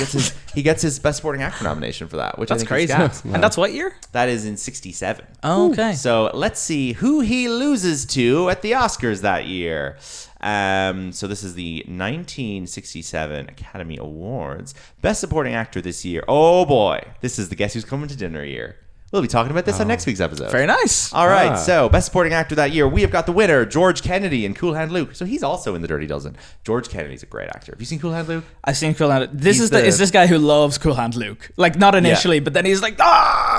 Speaker 2: he gets his best supporting actor nomination for that, which
Speaker 4: that's
Speaker 2: I think
Speaker 4: crazy. And that's what year?
Speaker 2: That is in 67.
Speaker 4: Oh, okay.
Speaker 2: So let's see who he loses to at the Oscars that year. So this is the 1967 Academy Awards. Best Supporting Actor this year. Oh boy, this is the Guess Who's Coming to Dinner year. We'll be talking about this on next week's episode.
Speaker 4: Very nice.
Speaker 2: All right, so Best Supporting Actor that year, we have got the winner, George Kennedy in Cool Hand Luke. So he's also in The Dirty Dozen. George Kennedy's a great actor. Have you seen Cool Hand Luke?
Speaker 4: I've seen Cool Hand Luke. Is this guy who loves Cool Hand Luke. Like, not initially, but then he's like,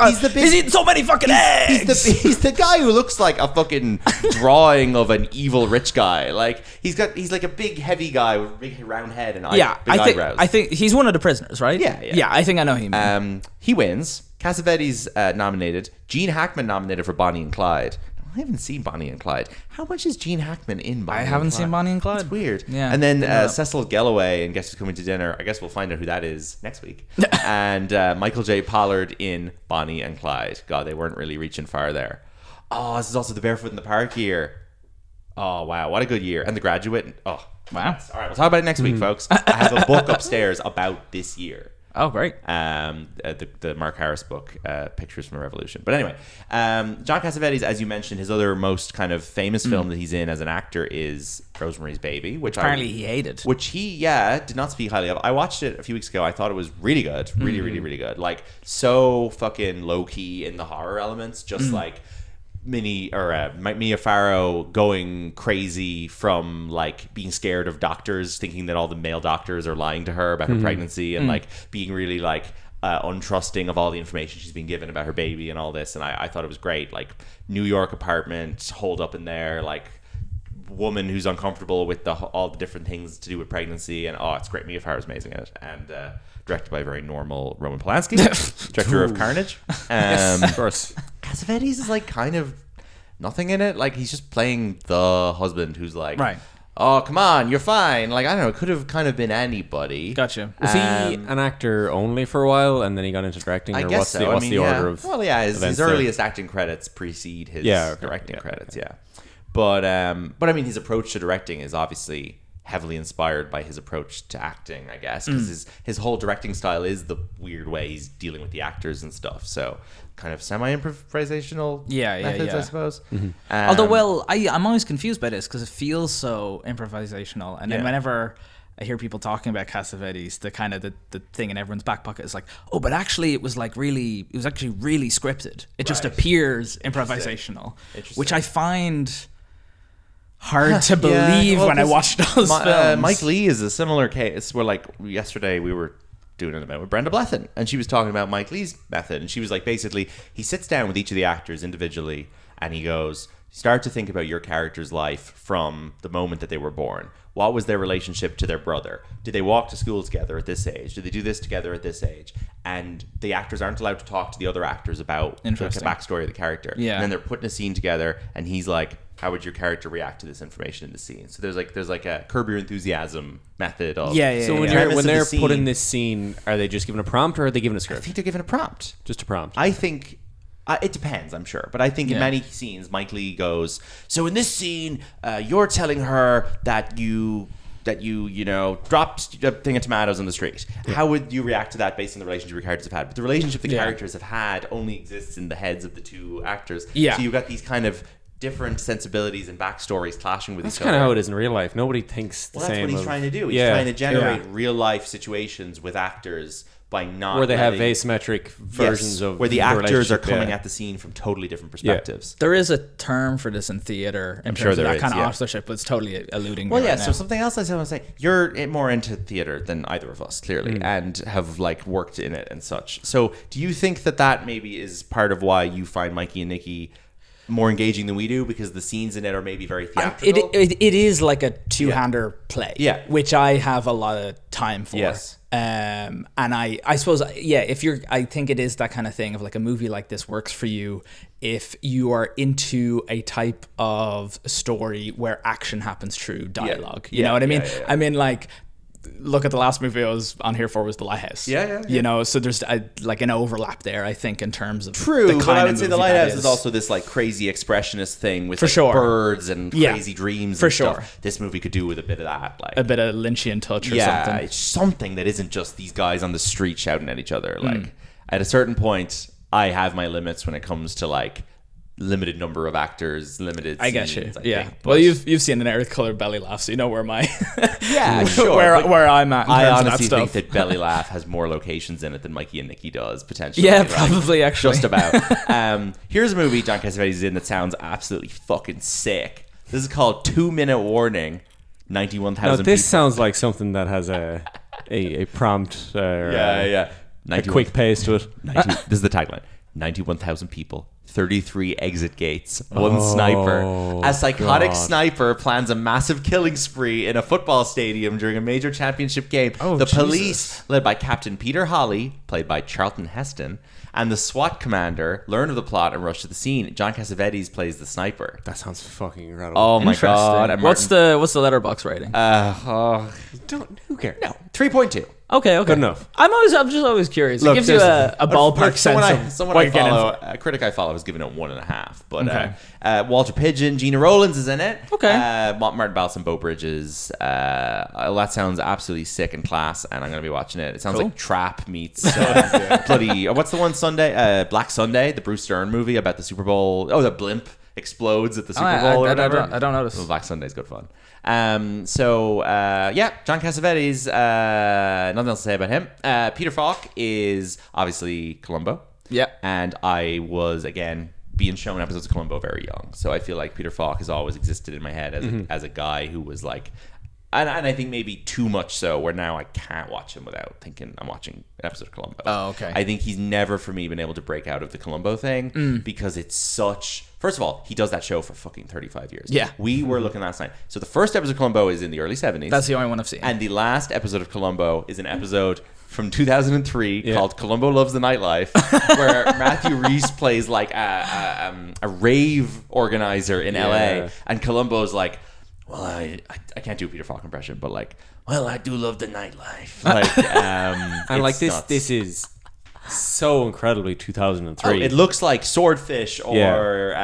Speaker 4: he's eating so many fucking eggs.
Speaker 2: He's the guy who looks like a fucking drawing of an evil rich guy. Like, he's like a big heavy guy with a big round head and big eyebrows.
Speaker 4: I think he's one of the prisoners, right?
Speaker 2: Yeah,
Speaker 4: I think I know him.
Speaker 2: He wins. Cassavetes nominated. Gene Hackman nominated for Bonnie and Clyde. I haven't seen Bonnie and Clyde. How much is Gene Hackman in Bonnie and Clyde?
Speaker 4: I haven't seen Bonnie and Clyde.
Speaker 2: It's weird.
Speaker 4: Yeah.
Speaker 2: And then Cecil Galloway in Guess Who's Coming to Dinner. I guess we'll find out who that is next week. And Michael J. Pollard in Bonnie and Clyde. God, they weren't really reaching far there. Oh, this is also the Barefoot in the Park year. Oh, wow. What a good year. And The Graduate. Oh,
Speaker 4: wow.
Speaker 2: Yes. All right, we'll talk about it next week, folks. I have a book upstairs about this year.
Speaker 4: Oh, great.
Speaker 2: The Mark Harris book, Pictures from a Revolution. But anyway, John Cassavetes, as you mentioned, his other most kind of famous film that he's in as an actor is Rosemary's Baby, which
Speaker 4: apparently he hated.
Speaker 2: Which he, did not speak highly of. I watched it a few weeks ago. I thought it was really good. Really, really, really good. Like, so fucking low-key in the horror elements, just like Mia Farrow going crazy from like being scared of doctors, thinking that all the male doctors are lying to her about her pregnancy, and like being really like untrusting of all the information she's been given about her baby and all this. And I thought it was great. Like, New York apartment, holed up in there, like woman who's uncomfortable with all the different things to do with pregnancy, and it's great. Mia Farrow's amazing in it, and directed by a very normal Roman Polanski, director of Carnage.
Speaker 3: Yes, of course.
Speaker 2: Cassavetes is like kind of nothing in it. Like he's just playing the husband who's like,
Speaker 4: Right.
Speaker 2: oh, come on, you're fine. Like, I don't know, it could have kind of been anybody.
Speaker 4: Gotcha.
Speaker 3: Was he an actor only for a while, and then he got into directing?
Speaker 2: I
Speaker 3: or
Speaker 2: guess
Speaker 3: what's
Speaker 2: so.
Speaker 3: The, what's the order of?
Speaker 2: Well, yeah, his
Speaker 3: events there?
Speaker 2: earliest acting credits precede his directing credits.
Speaker 3: Okay.
Speaker 2: Yeah, but I mean, his approach to directing is obviously heavily inspired by his approach to acting, I guess, because his whole directing style is the weird way he's dealing with the actors and stuff. So, kind of semi-improvisational methods, I suppose.
Speaker 4: Although, I'm always confused by this because it feels so improvisational, and then whenever I hear people talking about Cassavetes, the kind of the thing in everyone's back pocket is like, oh, but actually it was actually really scripted. It just appears improvisational, which I find hard to believe when I watch those films.
Speaker 2: Mike Lee is a similar case where, like, yesterday we were doing an event with Brenda Blethyn, and she was talking about Mike Lee's method, and she was like, basically, he sits down with each of the actors individually, and he goes, start to think about your character's life from the moment that they were born. What was their relationship to their brother? Did they walk to school together at this age? Did they do this together at this age? And the actors aren't allowed to talk to the other actors about the backstory of the character.
Speaker 4: Yeah.
Speaker 2: And then they're putting a scene together, and he's like, how would your character react to this information in the scene? So there's like a Curb Your Enthusiasm method of
Speaker 3: So when they're put in this scene, are they just given a prompt, or are they given a
Speaker 2: I
Speaker 3: script?
Speaker 2: think they're given a prompt.
Speaker 3: Just a prompt.
Speaker 2: I think it depends, I'm sure, but I think in many scenes, Mike Lee goes, so in this scene, you're telling her that you dropped a thing of tomatoes on the street. How would you react to that based on the relationship your characters have had? But the relationship the characters have had only exists in the heads of the two actors.
Speaker 4: Yeah.
Speaker 2: So you've got these kind of different sensibilities and backstories clashing with each other.
Speaker 3: That's kind of how it is in real life. Nobody thinks the
Speaker 2: Well,
Speaker 3: same.
Speaker 2: that's what he's trying to do. He's trying to generate real life situations with actors by not
Speaker 3: where they have
Speaker 2: letting-
Speaker 3: asymmetric versions of
Speaker 2: where the actors are
Speaker 3: relationship,
Speaker 2: coming at the scene from totally different perspectives.
Speaker 4: There is a term for this in theater in
Speaker 2: sure
Speaker 4: terms of
Speaker 2: there
Speaker 4: that
Speaker 2: is,
Speaker 4: kind of
Speaker 2: yeah.
Speaker 4: authorship, but it's totally eluding
Speaker 2: Well,
Speaker 4: me
Speaker 2: yeah.
Speaker 4: right
Speaker 2: So
Speaker 4: now.
Speaker 2: something else I want to say, you're more into theater than either of us, clearly, and have like worked in it and such. So, do you think that maybe is part of why you find Mikey and Nicky more engaging than we do, because the scenes in it are maybe very theatrical?
Speaker 4: It is like a two-hander play, which I have a lot of time for.
Speaker 2: Yes.
Speaker 4: And I suppose, I think it is that kind of thing of like a movie like this works for you if you are into a type of story where action happens through dialogue. You know what I mean? I mean, like, look at the last movie I was on here for was The Lighthouse. You know, so there's like an overlap there, I think, in terms of
Speaker 2: True,
Speaker 4: the kind
Speaker 2: but I
Speaker 4: of
Speaker 2: would say The
Speaker 4: movie that
Speaker 2: Lighthouse is also this like crazy expressionist thing with
Speaker 4: For
Speaker 2: like,
Speaker 4: sure.
Speaker 2: birds and crazy dreams.
Speaker 4: For
Speaker 2: and
Speaker 4: sure.
Speaker 2: stuff. This movie could do with a bit of that, like
Speaker 4: a bit of Lynchian touch or something.
Speaker 2: it's something that isn't just these guys on the street shouting at each other. Like at a certain point, I have my limits when it comes to like limited number of actors, limited.
Speaker 4: I get
Speaker 2: scenes,
Speaker 4: you.
Speaker 2: I
Speaker 4: Yeah.
Speaker 2: think.
Speaker 4: Well,
Speaker 2: But-
Speaker 4: you've seen an Earth Colored Belly Laugh, so you know where my
Speaker 2: yeah, sure. but
Speaker 4: where I'm at. In
Speaker 2: I
Speaker 4: terms
Speaker 2: honestly
Speaker 4: of that
Speaker 2: think
Speaker 4: stuff.
Speaker 2: that Belly Laugh has more locations in it than Mikey and Nicky does potentially.
Speaker 4: Yeah,
Speaker 2: like,
Speaker 4: probably, actually.
Speaker 2: just about. Here's a movie John Cassavetes is in that sounds absolutely fucking sick. This is called 2 Minute Warning. 91,000.
Speaker 3: Now, this
Speaker 2: people.
Speaker 3: sounds like something that has a prompt.
Speaker 2: Yeah.
Speaker 3: A quick pace to it.
Speaker 2: This is the tagline. 91,000 people, 33 exit gates, one sniper. A psychotic sniper plans a massive killing spree in a football stadium during a major championship game. The police, led by Captain Peter Holly, played by Charlton Heston, and the SWAT commander learn of the plot and rush to the scene. John Cassavetes plays the sniper.
Speaker 3: That sounds fucking incredible.
Speaker 2: Oh my god! And
Speaker 4: What's the letterbox rating?
Speaker 3: Who cares?
Speaker 2: no 3.2.
Speaker 4: Okay.
Speaker 3: Good enough.
Speaker 4: I'm just always curious.
Speaker 3: Look,
Speaker 4: it gives you
Speaker 3: there's-
Speaker 4: a ballpark sense of
Speaker 2: Someone
Speaker 4: what
Speaker 2: I
Speaker 4: you're getting
Speaker 2: follow,
Speaker 4: for.
Speaker 2: a critic I follow, has given it 1.5. But
Speaker 4: Okay.
Speaker 2: Walter Pidgeon, Gina Rowlands is in it.
Speaker 4: Okay.
Speaker 2: Martin Balsam, Beau Bridges. That sounds absolutely sick and class, and I'm going to be watching it. It sounds like Trap meets bloody. What's the one Sunday? Black Sunday, the Bruce Stern movie about the Super Bowl. Oh, the blimp explodes at the Super Bowl or whatever.
Speaker 4: I don't notice.
Speaker 2: Well, Black Sunday's good fun. John Cassavetes, nothing else to say about him. Peter Falk is obviously Columbo.
Speaker 4: Yeah.
Speaker 2: And I was, again, being shown episodes of Columbo very young. So I feel like Peter Falk has always existed in my head as a guy who was like And I think maybe too much so, where now I can't watch him without thinking I'm watching an episode of Columbo.
Speaker 4: Oh, okay.
Speaker 2: I think he's never, for me, been able to break out of the Columbo thing because it's such... First of all, he does that show for fucking 35 years.
Speaker 4: Yeah.
Speaker 2: We were looking last night. So the first episode of Columbo is in the early 70s.
Speaker 4: That's the only one I've seen.
Speaker 2: And the last episode of Columbo is an episode from 2003 called Columbo Loves the Nightlife, where Matthew Rhys plays like a rave organizer in LA. And Columbo's like, well, I can't do a Peter Falk impression, but like, well, I do love the nightlife. Like,
Speaker 3: And like
Speaker 2: nuts.
Speaker 3: this is so incredibly 2003.
Speaker 2: It looks like Swordfish or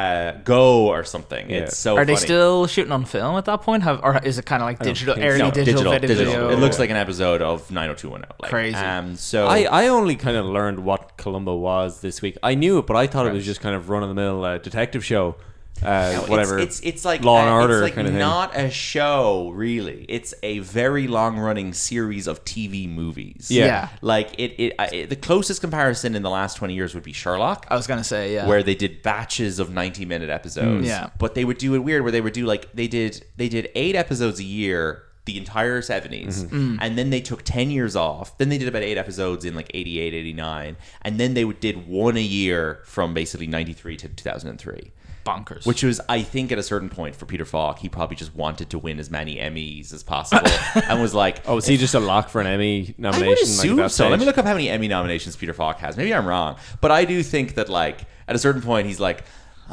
Speaker 2: Go or something.
Speaker 3: Yeah.
Speaker 2: It's so
Speaker 4: Are
Speaker 2: funny.
Speaker 4: they still shooting on film at that point? Or is it kind of like digital,
Speaker 3: think
Speaker 4: early
Speaker 3: so.
Speaker 4: digital video?
Speaker 2: It looks like an episode of 90210. Like,
Speaker 4: Crazy.
Speaker 2: So
Speaker 3: I only kind of learned what Columbo was this week. I knew it, but I thought it was just kind of run-of-the-mill detective show. Whatever.
Speaker 2: It's like
Speaker 3: Law and Order
Speaker 2: it's like
Speaker 3: kind of thing.
Speaker 2: not a show really. It's a very long running series of TV movies.
Speaker 4: Yeah.
Speaker 2: Like the closest comparison in the last 20 years would be Sherlock.
Speaker 4: I was gonna say, yeah.
Speaker 2: Where they did batches of 90-minute episodes.
Speaker 4: Yeah.
Speaker 2: But they would do it weird where they would do like they did 8 episodes a year the entire 70s, and then they took 10 years off. Then they did about 8 episodes in like 88, 89, and then they did one a year from basically 93 to 2003.
Speaker 4: Bonkers.
Speaker 2: Which was, I think, at a certain point for Peter Falk, he probably just wanted to win as many Emmys as possible, and was like,
Speaker 3: Oh, is he just a lock for an Emmy nomination?
Speaker 2: I would assume
Speaker 3: like, at that
Speaker 2: so. Let me
Speaker 3: stage?
Speaker 2: look up how many Emmy nominations Peter Falk has. Maybe I'm wrong, but I do think that like at a certain point he's like,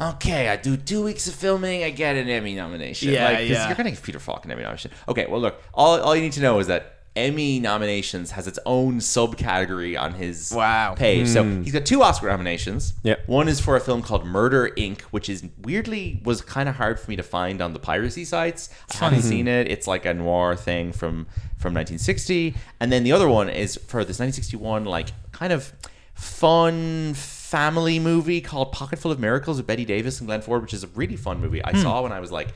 Speaker 2: okay, I do 2 weeks of filming, I get an Emmy nomination.
Speaker 4: Yeah,
Speaker 2: like, 'cause
Speaker 4: yeah.
Speaker 2: You're gonna give Peter Falk an Emmy nomination. Okay, well look, all you need to know is that Emmy nominations has its own subcategory on his page. So he's got 2 Oscar nominations.
Speaker 3: Yep.
Speaker 2: One is for a film called Murder Inc., which is weirdly was kind of hard for me to find on the piracy sites. I haven't seen it. It's like a noir thing from 1960. And then the other one is for this 1961 like kind of fun family movie called Pocketful of Miracles with Betty Davis and Glenn Ford, which is a really fun movie. I saw when I was like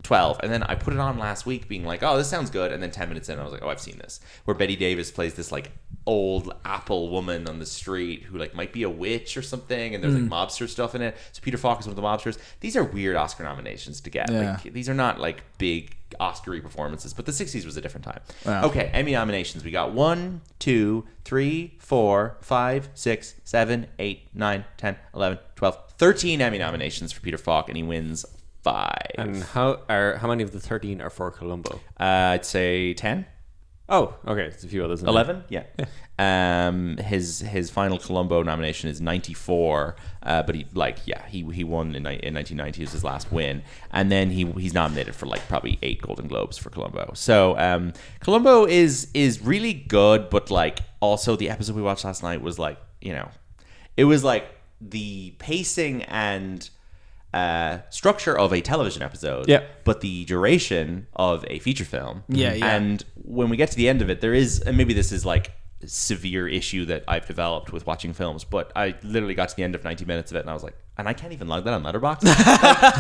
Speaker 2: 12, and then I put it on last week being like, oh, this sounds good, and then 10 minutes in I was like, oh, I've seen this, where Betty Davis plays this like old Apple woman on the street who like might be a witch or something, and there's like mobster stuff in it. So Peter Falk is one of the mobsters. These are weird Oscar nominations to get.
Speaker 4: Yeah.
Speaker 2: Like, these are not like big Oscar-y performances, but the 60s was a different time.
Speaker 4: Wow.
Speaker 2: Okay, Emmy nominations. We got 1, 2, 3, 4, 5, 6, 7, 8, 9, 10, 11, 12, 13 Emmy nominations for Peter Falk, and he wins 5.
Speaker 3: And how many of the 13 are for Columbo?
Speaker 2: I'd say 10.
Speaker 3: Oh, okay. There's a few others. in there.
Speaker 2: 11? Yeah. His final Columbo nomination is 94, but he won in 1990. It was his last win, and then he's nominated for like probably 8 Golden Globes for Columbo. So Columbo is really good, but like also the episode we watched last night was like, you know, it was like the pacing and structure of a television episode, but the duration of a feature film.
Speaker 4: Yeah.
Speaker 2: And when we get to the end of it, there is, and maybe this is like a severe issue that I've developed with watching films, but I literally got to the end of 90 minutes of it and I was like, and I can't even log that on Letterboxd.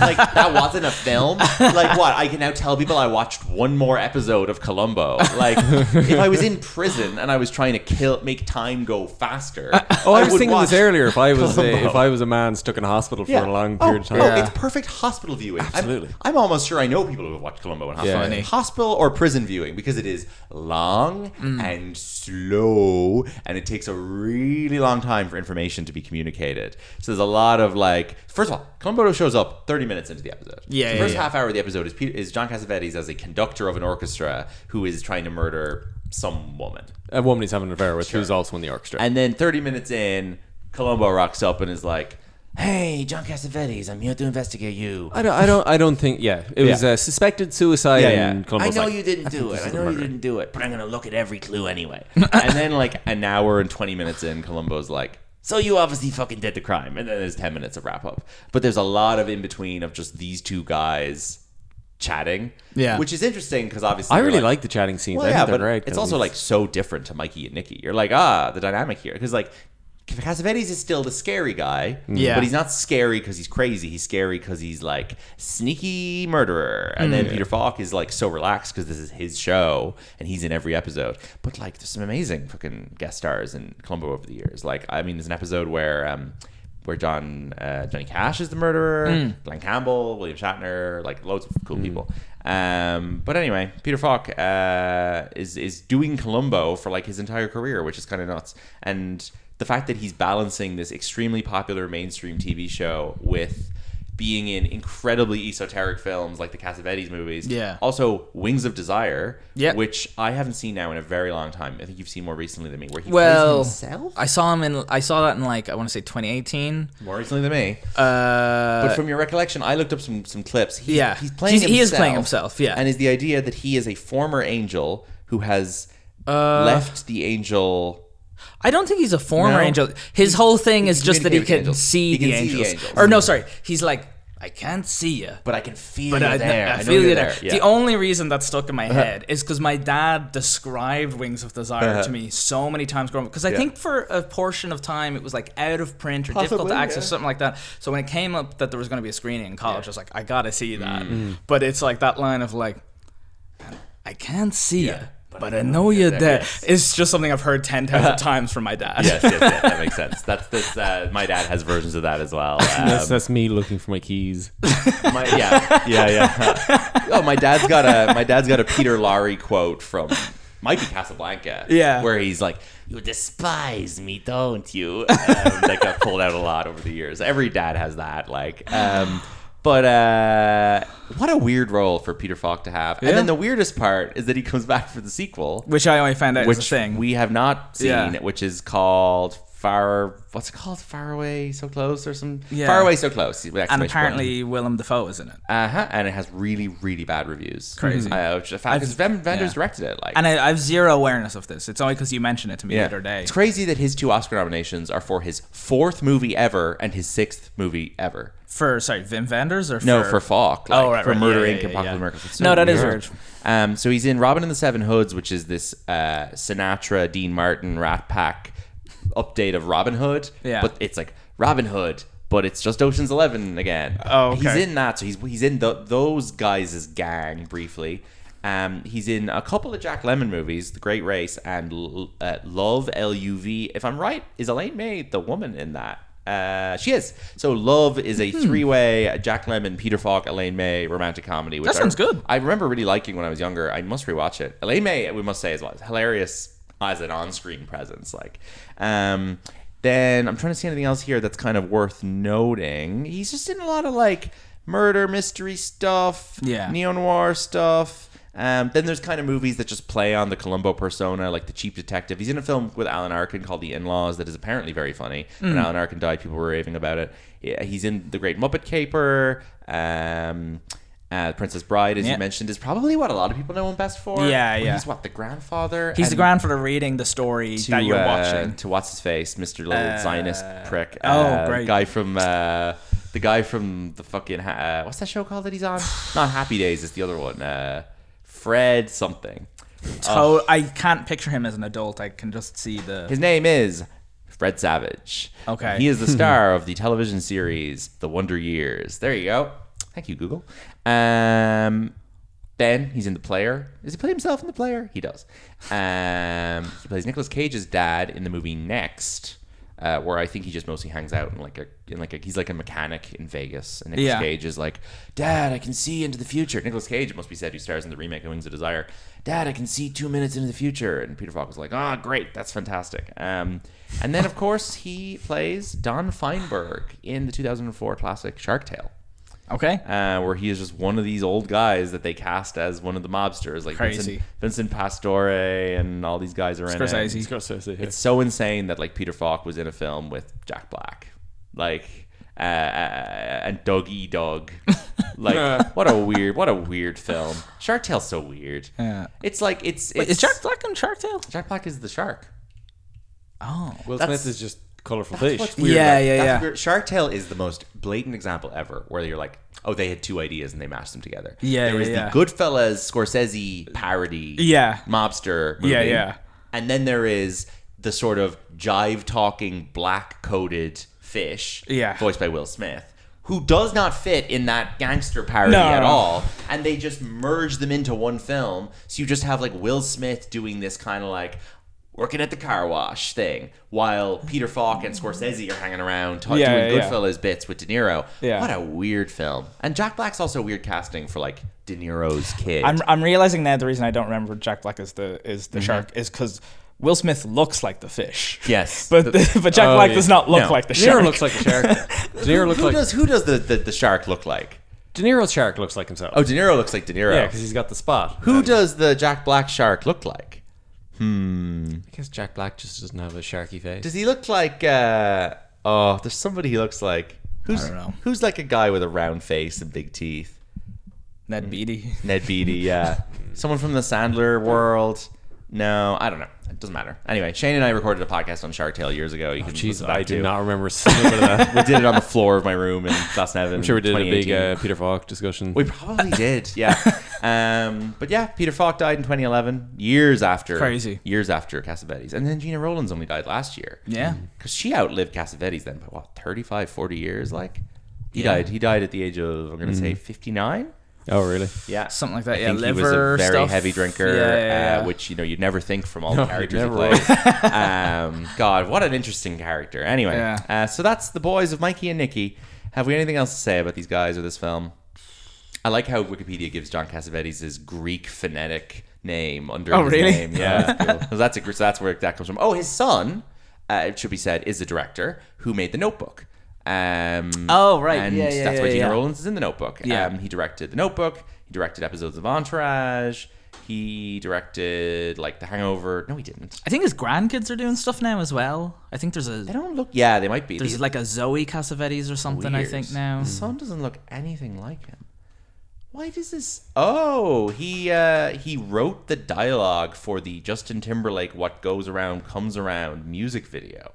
Speaker 2: like that wasn't a film. Like what? I can now tell people I watched one more episode of Columbo. Like if I was in prison and I was trying to make time go faster.
Speaker 3: I was
Speaker 2: would
Speaker 3: thinking
Speaker 2: watch
Speaker 3: this earlier. If I
Speaker 2: Columbo.
Speaker 3: was a man stuck in a hospital for a long period of time.
Speaker 2: Oh, it's perfect hospital viewing.
Speaker 3: Absolutely.
Speaker 2: I'm almost sure I know people who have watched Columbo in hospital.
Speaker 3: Yeah.
Speaker 2: Hospital or prison viewing, because it is long and slow, and it takes a really long time for information to be communicated. So there's a lot of like, first of all, Columbo shows up 30 minutes into the episode. The first half hour of the episode is John Cassavetes as a conductor of an orchestra who is trying to murder some woman.
Speaker 3: A woman he's having an affair with, who's also in the orchestra.
Speaker 2: And then 30 minutes in, Columbo rocks up and is like, "Hey, John Cassavetes, I'm here to investigate you."
Speaker 3: I don't think. Yeah, it was a suspected suicide. And
Speaker 2: I
Speaker 3: Columbo's
Speaker 2: know
Speaker 3: like,
Speaker 2: you didn't do it.
Speaker 3: this
Speaker 2: I
Speaker 3: is a
Speaker 2: know you
Speaker 3: murder.
Speaker 2: didn't do it, but I'm gonna look at every clue anyway. And then like an hour and 20 minutes in, Columbo's like, "So you obviously fucking did the crime." And then there's 10 minutes of wrap up. But there's a lot of in between of just these two guys chatting.
Speaker 4: Yeah.
Speaker 2: Which is interesting because obviously
Speaker 3: I
Speaker 2: you're
Speaker 3: really
Speaker 2: like
Speaker 3: like the chatting scenes.
Speaker 2: well,
Speaker 3: I
Speaker 2: yeah,
Speaker 3: think they're
Speaker 2: but
Speaker 3: great.
Speaker 2: it's also like so different to Mikey and Nicky. You're like, the dynamic here. Because like Cassavetes is still the scary guy,
Speaker 4: Yeah.
Speaker 2: but he's not scary because he's crazy. He's scary because he's like sneaky murderer. And then Peter Falk is like so relaxed because this is his show and he's in every episode. But like, there's some amazing fucking guest stars in Columbo over the years. Like, I mean, there's an episode where Johnny Cash is the murderer, Glenn Campbell, William Shatner, like loads of cool people. But anyway, Peter Falk is doing Columbo for like his entire career, which is kind of nuts. And the fact that he's balancing this extremely popular mainstream TV show with being in incredibly esoteric films like the Cassavetes movies.
Speaker 4: Yeah.
Speaker 2: Also, Wings of Desire,
Speaker 4: Yep.
Speaker 2: which I haven't seen now in a very long time. I think you've seen more recently than me, where he
Speaker 4: Well,
Speaker 2: plays himself.
Speaker 4: I saw that in like, I want to say 2018.
Speaker 2: More recently than me. But from your recollection, I looked up some clips. He's playing himself.
Speaker 4: He is playing himself, yeah.
Speaker 2: And is the idea that he is a former angel who has left the angel...
Speaker 4: I don't think he's a former
Speaker 2: No.
Speaker 4: angel. His whole thing is just that he
Speaker 2: communicate
Speaker 4: can
Speaker 2: with
Speaker 4: see
Speaker 2: angels.
Speaker 4: the
Speaker 2: He can see the
Speaker 4: angels.
Speaker 2: angels.
Speaker 4: Or no, sorry. He's like, I can't see you.
Speaker 2: But I can feel
Speaker 4: But
Speaker 2: you there.
Speaker 4: I
Speaker 2: know
Speaker 4: feel
Speaker 2: you're
Speaker 4: you there.
Speaker 2: Yeah.
Speaker 4: The only reason that stuck in my head is because my dad described Wings of Desire to me so many times growing up. Because I think for a portion of time it was like out of print or difficult to access, something like that. So when it came up that there was going to be a screening in college, I was like, I gotta see that. But it's like that line of like, I can't see you. But I know you're there.
Speaker 2: Yes.
Speaker 4: It's just something I've heard 10,000 times from my dad.
Speaker 2: Yes, that makes sense. That's my dad has versions of that as well.
Speaker 3: That's me looking for my keys.
Speaker 2: Yeah. Oh, my dad's got a Peter Lorre quote from might be Casablanca.
Speaker 4: Yeah.
Speaker 2: Where he's like, "You despise me, don't you?" That got pulled out a lot over the years. Every dad has that. But what a weird role for Peter Falk to have.
Speaker 4: Yeah.
Speaker 2: And then the weirdest part is that he comes back for the sequel,
Speaker 4: Which I only found out was a
Speaker 2: which
Speaker 4: thing.
Speaker 2: we have not seen,
Speaker 4: Yeah.
Speaker 2: which is called what's it called? Far Away So Close or some
Speaker 4: Yeah.
Speaker 2: Far Away So Close.
Speaker 4: And apparently Willem Dafoe is in it.
Speaker 2: and it has really, really bad reviews.
Speaker 4: Crazy.
Speaker 2: Which is because Vendors directed it.
Speaker 4: And I have zero awareness of this. It's only because you mentioned it to me the other day.
Speaker 2: It's crazy that his 2 Oscar nominations are for his 4th movie ever and his 6th movie ever.
Speaker 4: For Wim Wenders or
Speaker 2: For Falk. For Murder
Speaker 4: Yeah,
Speaker 2: Inc. and Possible
Speaker 4: yeah.
Speaker 2: Miracles. It's so
Speaker 4: No, that is weird.
Speaker 2: So he's in Robin and the Seven Hoods, which is this Sinatra, Dean Martin, Rat Pack update of Robin Hood.
Speaker 4: Yeah.
Speaker 2: But it's like Robin Hood, but it's just Ocean's 11 again.
Speaker 4: Oh, okay.
Speaker 2: He's in that. So he's in those guys' gang briefly. He's in a couple of Jack Lemmon movies, The Great Race and Love, L-U-V. If I'm right, is Elaine May the woman in that? She is. So Love is a 3-way Jack Lemmon, Peter Falk, Elaine May romantic comedy. Which
Speaker 4: That sounds good.
Speaker 2: I remember really liking when I was younger. I must rewatch it. Elaine May, we must say as well, is hilarious as an on-screen presence. Then I'm trying to see anything else here that's kind of worth noting. He's just in a lot of like murder mystery stuff, neo-noir stuff. Then there's kind of movies that just play on the Columbo persona, like The Cheap Detective. He's in a film with Alan Arkin called The In-Laws that is apparently very funny. When Alan Arkin died, people were raving about it. He's in The Great Muppet Caper. Princess Bride, as you mentioned, is probably what a lot of people know him best for.
Speaker 4: Yeah.
Speaker 2: He's the grandfather?
Speaker 4: He's the grandfather reading the story that you're watching.
Speaker 2: To what's his face, Mr. Little Zionist prick.
Speaker 4: Great.
Speaker 2: The guy from the fucking what's that show called that he's on? Not Happy Days, it's the other one. Fred something.
Speaker 4: I can't picture him as an adult. I can just see
Speaker 2: His name is Fred Savage.
Speaker 4: Okay.
Speaker 2: He is the star of the television series The Wonder Years. There you go. Thank you, Google. Then he's in The Player. Does he play himself in The Player? He does. He plays Nicolas Cage's dad in the movie Next, where I think he just mostly hangs out he's like a mechanic in Vegas. And Nicolas Cage is like, "Dad, I can see into the future." Nicolas Cage, it must be said, who stars in the remake of Wings of Desire. "Dad, I can see 2 minutes into the future." And Peter Falk was like, "Oh, great, that's fantastic." And then, of course, he plays Don Feinberg in the 2004 classic Shark Tale.
Speaker 4: Okay.
Speaker 2: Where he is just one of these old guys that they cast as one of the mobsters, like
Speaker 4: Crazy.
Speaker 2: Vincent Pastore and all these guys are in it.
Speaker 4: Scorsese.
Speaker 2: It's so insane that like Peter Falk was in a film with Jack Black, and Doug E. Doug. What a weird film. Shark Tale's so weird.
Speaker 4: Yeah.
Speaker 2: It's like it's
Speaker 4: Is Jack Black on Shark Tale?
Speaker 2: Jack Black is the shark.
Speaker 4: Oh.
Speaker 3: Will Smith is just colorful fish.
Speaker 2: What's weird
Speaker 4: Yeah,
Speaker 2: about-
Speaker 4: yeah,
Speaker 2: that's
Speaker 4: yeah.
Speaker 2: weird. Shark Tale is the most blatant example ever where you're like, oh, they had 2 ideas and they mashed them together.
Speaker 4: Yeah,
Speaker 2: There was
Speaker 4: yeah.
Speaker 2: the Goodfellas Scorsese parody mobster movie.
Speaker 4: Yeah.
Speaker 2: And then there is the sort of jive-talking, black-coded fish voiced by Will Smith, who does not fit in that gangster parody at all. And they just merge them into one film. So you just have like Will Smith doing this kind of like, working at the car wash thing, while Peter Falk and Scorsese are hanging around doing
Speaker 4: Yeah.
Speaker 2: Goodfellas bits with De Niro.
Speaker 4: Yeah.
Speaker 2: What a weird film. And Jack Black's also weird casting for like De Niro's kid.
Speaker 4: I'm realizing now the reason I don't remember Jack Black as the shark is because Will Smith looks like the fish.
Speaker 2: Yes.
Speaker 4: But Jack Black does not look
Speaker 2: No.
Speaker 4: like the
Speaker 3: De Niro
Speaker 4: shark.
Speaker 3: looks like a shark. De Niro looks like
Speaker 2: Who does the shark look like?
Speaker 3: De Niro's shark looks like himself.
Speaker 2: Oh, De Niro looks like De Niro.
Speaker 3: yeah, because he's got the spot.
Speaker 2: Who does the Jack Black shark look like?
Speaker 3: I guess Jack Black just doesn't have a sharky face.
Speaker 2: Does he look like there's somebody he looks like.
Speaker 4: I don't know.
Speaker 2: Who's like a guy with a round face and big teeth?
Speaker 4: Ned Beatty.
Speaker 2: Ned Beatty, yeah. Someone from the Sandler world. No, I don't know. It doesn't matter. Anyway, Shane and I recorded a podcast on Shark Tale years ago. You can
Speaker 3: Jeez,
Speaker 2: listen back
Speaker 3: I do
Speaker 2: to.
Speaker 3: not remember a single bit of that.
Speaker 2: We did it on the floor of my room in Glasnevin.
Speaker 3: I'm sure we did a big
Speaker 2: 2018.
Speaker 3: Peter Falk discussion.
Speaker 2: We probably did, yeah. But yeah, Peter Falk died in 2011, years after Cassavetes. And then Gina Rowlands only died last year.
Speaker 4: Yeah.
Speaker 2: Because she outlived Cassavetes then by 35, 40 years, like. He
Speaker 4: Yeah.
Speaker 2: died at the age of, I'm going to say 59.
Speaker 3: Oh, really?
Speaker 2: Yeah.
Speaker 4: Something like that.
Speaker 2: I
Speaker 4: Yeah,
Speaker 2: think he was
Speaker 4: liver
Speaker 2: a very
Speaker 4: stuff.
Speaker 2: heavy drinker,
Speaker 4: Yeah.
Speaker 2: which you'd never think from all the
Speaker 3: No,
Speaker 2: characters he
Speaker 3: you'd
Speaker 2: plays.
Speaker 3: never
Speaker 2: God, what an interesting character. Anyway,
Speaker 4: Yeah.
Speaker 2: so that's the boys of Mikey and Nicky. Have we anything else to say about these guys or this film? I like how Wikipedia gives John Cassavetes his Greek phonetic name under his
Speaker 4: really?
Speaker 2: name. Yeah, so that's where that comes from. Oh, his son, it should be said, is the director who made The Notebook.
Speaker 4: Oh, right.
Speaker 2: And
Speaker 4: Yeah,
Speaker 2: that's why Gina
Speaker 4: yeah.
Speaker 2: Rowlands is in The Notebook.
Speaker 4: Yeah.
Speaker 2: He directed The Notebook. He directed episodes of Entourage. He directed like The Hangover. No, he didn't.
Speaker 4: I think his grandkids are doing stuff now as well. I think there's
Speaker 2: They don't look. Yeah, they might be.
Speaker 4: there's like a Zoe Cassavetes or something. I
Speaker 2: Weird.
Speaker 4: think now.
Speaker 2: The son doesn't look anything like him. Why does this? Oh, he wrote the dialogue for the Justin Timberlake "What Goes Around Comes Around" music video.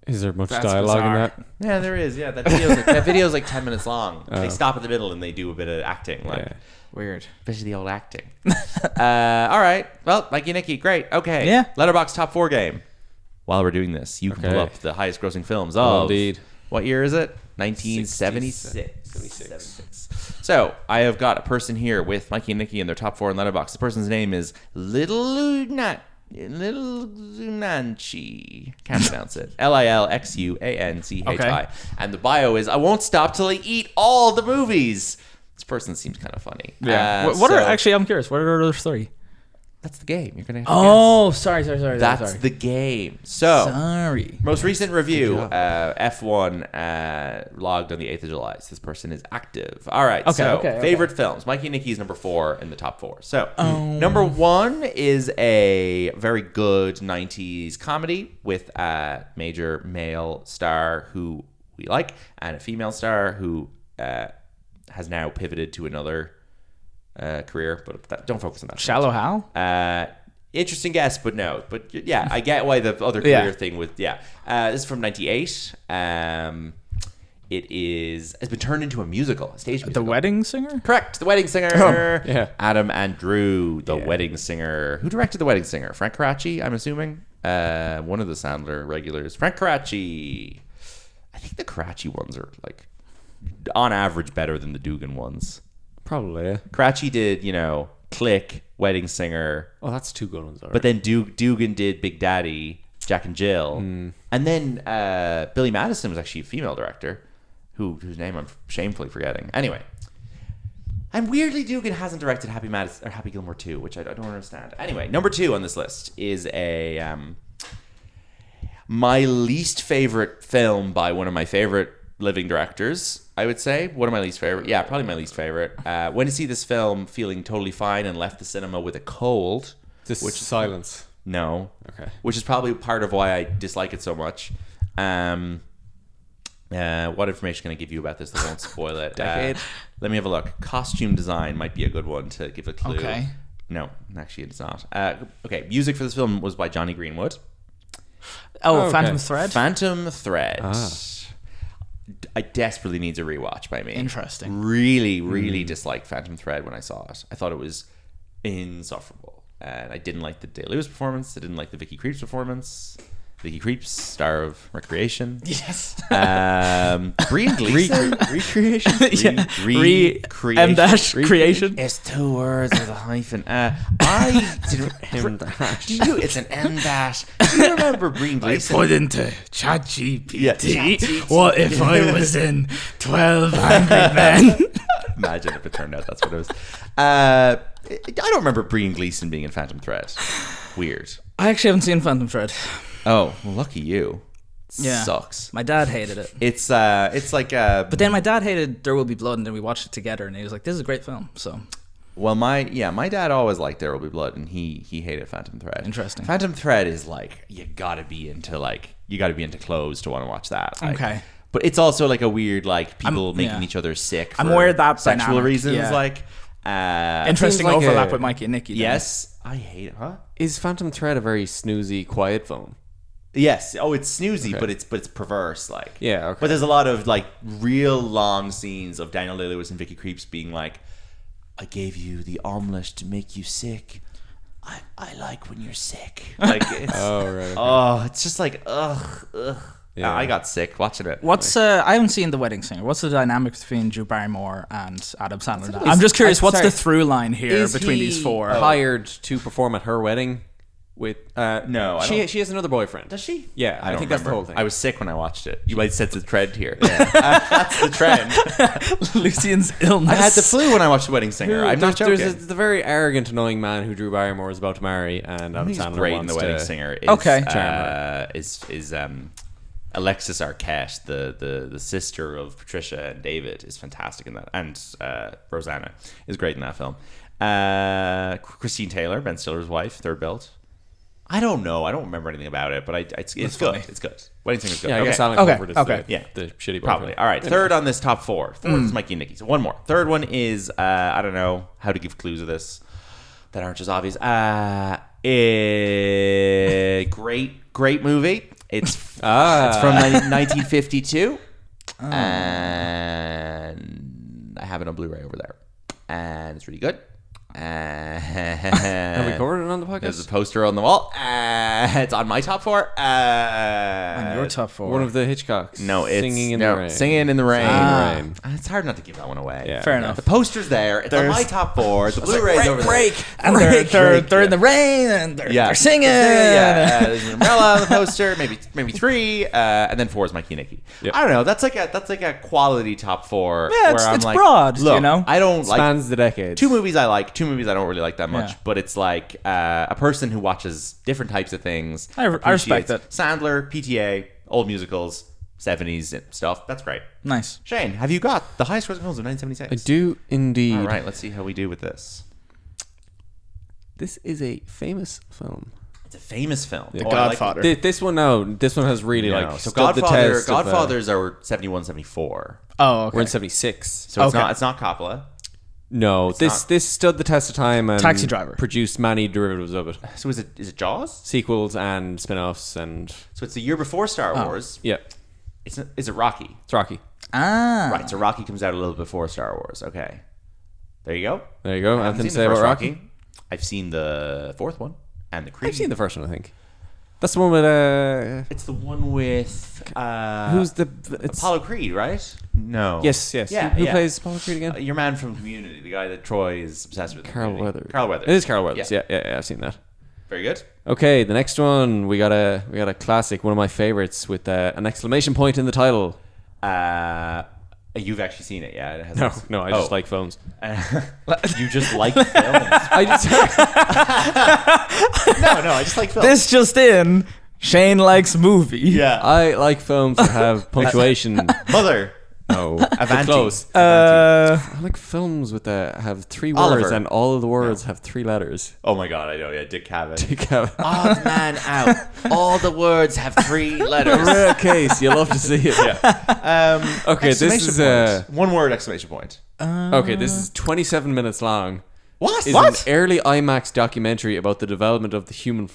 Speaker 3: Is there much
Speaker 4: That's
Speaker 3: dialogue
Speaker 4: bizarre.
Speaker 3: in that?
Speaker 2: Yeah, there is. Yeah, that video's like 10 minutes long. They stop at the middle and they do a bit of acting, like
Speaker 3: Yeah.
Speaker 4: Weird.
Speaker 2: especially the old acting. All right. Well, Mikey Nicky, great. Okay.
Speaker 4: Yeah.
Speaker 2: Letterboxd top 4 game. While we're doing this, you can pull
Speaker 3: Okay.
Speaker 2: up the highest grossing films
Speaker 3: Oh,
Speaker 2: of
Speaker 3: indeed.
Speaker 2: What year is it? 1976. 76. So I have got a person here with Mikey and Nicky in their top 4 in Letterboxd. The person's name is Little Zunanchi. Can't pronounce it. Lilxuanchi.
Speaker 4: Okay.
Speaker 2: And the bio is, I won't stop till I eat all the movies. This person seems kind of funny.
Speaker 4: Yeah. What are
Speaker 2: so
Speaker 4: actually? I'm curious. What are the other three?
Speaker 2: That's the game. You're gonna have to
Speaker 4: Oh, sorry.
Speaker 2: guess. That's the game. So
Speaker 4: Sorry.
Speaker 2: most recent review, F1 logged on the 8th of July. So this person is active. All right.
Speaker 4: Okay,
Speaker 2: favorite films. Mikey and Nicky's number 4 in the top 4. So number 1 is a very good 90s comedy with a major male star who we like and a female star who has now pivoted to another career. But don't focus on that.
Speaker 4: Shallow Hal.
Speaker 2: Interesting guess, but no. But yeah, I get why the other career thing with this is from '98. It's been turned into a musical, a stage musical.
Speaker 4: The Wedding Singer.
Speaker 2: Correct, The Wedding Singer.
Speaker 3: yeah.
Speaker 2: Adam and Drew, The Wedding Singer. Who directed The Wedding Singer? Frank Caracci, I'm assuming. One of the Sandler regulars, Frank Caracci. I think the Caracci ones are like on average better than the Dugan ones.
Speaker 3: Probably, yeah.
Speaker 2: Caracci did, Click, Wedding Singer.
Speaker 3: Oh, that's two good ones already.
Speaker 2: But then Dugan did Big Daddy, Jack and Jill. And then Billy Madison was actually a female director whose name I'm shamefully forgetting. Anyway. And weirdly, Dugan hasn't directed Happy Gilmore 2, which I don't understand. Anyway, number 2 on this list is my least favorite film by one of my favorite living directors, I would say. One of my least favorite. Yeah, probably my least favorite. Went to see this film feeling totally fine and left the cinema with a cold.
Speaker 3: Silence.
Speaker 2: No.
Speaker 3: Okay.
Speaker 2: Which is probably part of why I dislike it so much. What information can I give you about this that won't spoil it?
Speaker 4: Decade.
Speaker 2: Let me have a look. Costume design might be a good one to give a clue.
Speaker 4: Okay.
Speaker 2: No, actually it's not. Okay, music for this film was by Johnny Greenwood.
Speaker 4: Oh,
Speaker 3: okay.
Speaker 4: Phantom Thread.
Speaker 2: Phantom Thread.
Speaker 3: Ah.
Speaker 2: I desperately needs a rewatch by me.
Speaker 4: Interesting.
Speaker 2: Really, really disliked Phantom Thread when I saw it. I thought it was insufferable. And I didn't like the Day-Lewis performance. I didn't like the Vicky Creeps performance. Vicky Creeps, star of Recreation.
Speaker 4: Yes.
Speaker 2: Brian Gleeson.
Speaker 3: Recreation.
Speaker 4: Creation.
Speaker 2: It's 2 words with a hyphen. I didn't. It's an M dash. Do you remember Brian Gleeson?
Speaker 4: Put into ChatGPT.
Speaker 2: Yeah, ChatGPT.
Speaker 4: What if I was in 12 Angry Men?
Speaker 2: Imagine if it turned out that's what it was. I don't remember Brian Gleeson being in Phantom Thread. Weird.
Speaker 4: I actually haven't seen Phantom Thread.
Speaker 2: Oh, well, lucky you.
Speaker 4: Yeah.
Speaker 2: Sucks.
Speaker 4: My dad hated it.
Speaker 2: It's like
Speaker 4: But then my dad hated There Will Be Blood, and then we watched it together, and he was like, "This is a great film." So,
Speaker 2: well, my dad always liked There Will Be Blood, and he hated Phantom Thread.
Speaker 4: Interesting.
Speaker 2: Phantom Thread is like you gotta be into clothes to want to watch that. Like,
Speaker 4: Okay.
Speaker 2: But it's also like a weird like people making
Speaker 4: yeah.
Speaker 2: each other sick.
Speaker 4: I'm
Speaker 2: for
Speaker 4: aware of that
Speaker 2: sexual
Speaker 4: dynamic,
Speaker 2: reasons.
Speaker 4: yeah.
Speaker 2: Like
Speaker 4: interesting
Speaker 3: like
Speaker 4: overlap with Mikey and Nicky. Then.
Speaker 2: yes, I hate it. Huh?
Speaker 3: Is Phantom Thread a very snoozy, quiet film?
Speaker 2: Yes. Oh, it's snoozy,
Speaker 3: Okay.
Speaker 2: but it's perverse. Like
Speaker 3: Yeah, okay.
Speaker 2: But there's a lot of like real long scenes of Daniel Day-Lewis and Vicky Creeps being like, "I gave you the omelette to make you sick. I like when you're sick." Like it's
Speaker 3: right.
Speaker 2: oh, it's just like ugh.
Speaker 3: Yeah.
Speaker 2: I got sick watching it.
Speaker 4: What's I haven't seen The Wedding Singer. What's the dynamic between Drew Barrymore and Adam Sandler? I'm just curious. What's
Speaker 3: sorry.
Speaker 4: the through line here
Speaker 3: Is
Speaker 4: between
Speaker 3: he
Speaker 4: these four?
Speaker 3: hired to perform at her wedding? With
Speaker 2: No, I
Speaker 3: she
Speaker 2: don't- Does she?
Speaker 3: Yeah, I
Speaker 2: don't
Speaker 3: think that's the
Speaker 2: remember.
Speaker 3: whole thing.
Speaker 2: I was sick when I watched it. You might sense the trend here. That's the trend.
Speaker 4: Lucian's illness.
Speaker 2: I had the flu when I watched The Wedding Singer. I'm not joking.
Speaker 3: There's the very arrogant, annoying man who Drew Barrymore is about to marry, and Adam
Speaker 2: He's
Speaker 3: Sandler
Speaker 2: great in
Speaker 3: wants
Speaker 2: The Wedding
Speaker 3: to.
Speaker 2: Singer. Is,
Speaker 4: Okay.
Speaker 2: Is Alexis Arquette, the sister of Patricia and David, is fantastic in that, and Rosanna is great in that film. Christine Taylor, Ben Stiller's wife, third belt. I don't know. I don't remember anything about it, but it's good.
Speaker 4: funny.
Speaker 2: It's good. Wedding Singer's good.
Speaker 3: Yeah, I
Speaker 2: okay.
Speaker 3: guess Alan
Speaker 4: Okay,
Speaker 3: Crawford is
Speaker 4: okay.
Speaker 3: the shitty boyfriend.
Speaker 2: Probably. All right. Third on this top four. Fourth is Mikey Nicky. So one more. Third one is I don't know how to give clues of this that aren't just obvious. Great movie. It's from 1952, and I have it on Blu-ray over there, and it's really good.
Speaker 3: Have we covered it on the podcast?
Speaker 2: There's a poster on the wall. It's on my top four.
Speaker 4: On your top four.
Speaker 3: One of the Hitchcocks.
Speaker 2: No, it's
Speaker 3: Singing in the Rain.
Speaker 2: Singing in the Rain.
Speaker 3: Rain.
Speaker 2: It's hard not to give that one away.
Speaker 3: Yeah.
Speaker 4: Fair enough.
Speaker 2: The poster's there. It's on my top four. The Blu-ray's over there.
Speaker 4: And they're in the rain and they're singing.
Speaker 2: There's an umbrella on the poster. Maybe three, and then four is Mikey Nicky.
Speaker 3: Yep.
Speaker 2: I don't know. That's like a quality top four.
Speaker 4: Yeah,
Speaker 2: where I'm
Speaker 4: it's
Speaker 2: like,
Speaker 4: broad,
Speaker 2: Look,
Speaker 4: you know?
Speaker 2: I don't like
Speaker 3: Spans the decades.
Speaker 2: two movies I like. Two movies I don't really like that much.
Speaker 4: Yeah.
Speaker 2: But it's like a person who watches different types of things.
Speaker 4: I respect
Speaker 2: appreciates
Speaker 4: it.
Speaker 2: Sandler, PTA, old musicals, 70s stuff. That's great.
Speaker 4: Nice.
Speaker 2: Shane, have you got the highest grossing films of 1976?
Speaker 3: I do indeed.
Speaker 2: All right, let's see how we do with this.
Speaker 3: This is a famous film.
Speaker 2: It's a famous film.
Speaker 3: Yeah,
Speaker 2: Oh, I like
Speaker 4: Godfather.
Speaker 3: This one has really
Speaker 2: it.
Speaker 3: like
Speaker 2: No. So
Speaker 3: stood the test.
Speaker 2: Godfathers are 71, 74.
Speaker 4: Oh, okay.
Speaker 3: We're in 76.
Speaker 2: So
Speaker 4: Okay.
Speaker 2: it's not Coppola.
Speaker 3: No, this stood the test of time and
Speaker 4: Taxi Driver.
Speaker 3: produced many derivatives of it,
Speaker 2: So is it Jaws?
Speaker 3: sequels and spin-offs, and
Speaker 2: So it's the year before Star Wars.
Speaker 3: yeah,
Speaker 2: Is it Rocky?
Speaker 3: it's Rocky.
Speaker 2: Right. So Rocky comes out a little before Star Wars. Okay. There you go.
Speaker 3: There you go.
Speaker 2: I haven't
Speaker 3: Anything to
Speaker 2: seen
Speaker 3: say
Speaker 2: the
Speaker 3: about
Speaker 2: first
Speaker 3: Rocky?
Speaker 2: I've seen the fourth one and the Creed.
Speaker 3: I've seen the first one, I think. That's the one with
Speaker 2: It's the one with
Speaker 3: who's the? It's
Speaker 2: Apollo Creed, right? No.
Speaker 3: yes.
Speaker 2: Yeah.
Speaker 3: Who
Speaker 2: yeah.
Speaker 3: plays Apollo Creed again?
Speaker 2: Your man from Community, the guy that Troy is obsessed with. in
Speaker 3: Carl
Speaker 2: Community.
Speaker 3: Weathers.
Speaker 2: Carl Weathers.
Speaker 3: It is Carl Weathers.
Speaker 2: Yeah.
Speaker 3: Yeah. I've seen that.
Speaker 2: Very good.
Speaker 3: Okay, the next one we got a classic, one of my favorites with an exclamation point in the title.
Speaker 2: You've actually seen it, yeah? It has
Speaker 3: No, I just like films.
Speaker 2: You just like films?
Speaker 3: I just
Speaker 2: No, I just like films.
Speaker 4: This just in, Shane likes movie.
Speaker 2: Yeah.
Speaker 3: I like films that have punctuation.
Speaker 2: Mother.
Speaker 3: No,
Speaker 2: Avanti.
Speaker 3: close.
Speaker 4: Uh,
Speaker 3: I like films with have three
Speaker 2: Oliver.
Speaker 3: words and all of the words have three letters.
Speaker 2: Oh my god, I know, yeah. Dick Cavett.
Speaker 3: Odd
Speaker 2: man out. All the words have three letters.
Speaker 3: rare case. You love to see it. Okay, this is
Speaker 2: one word exclamation point.
Speaker 3: okay. This is 27 minutes long.
Speaker 2: What?
Speaker 3: It's an early IMAX documentary about the development of human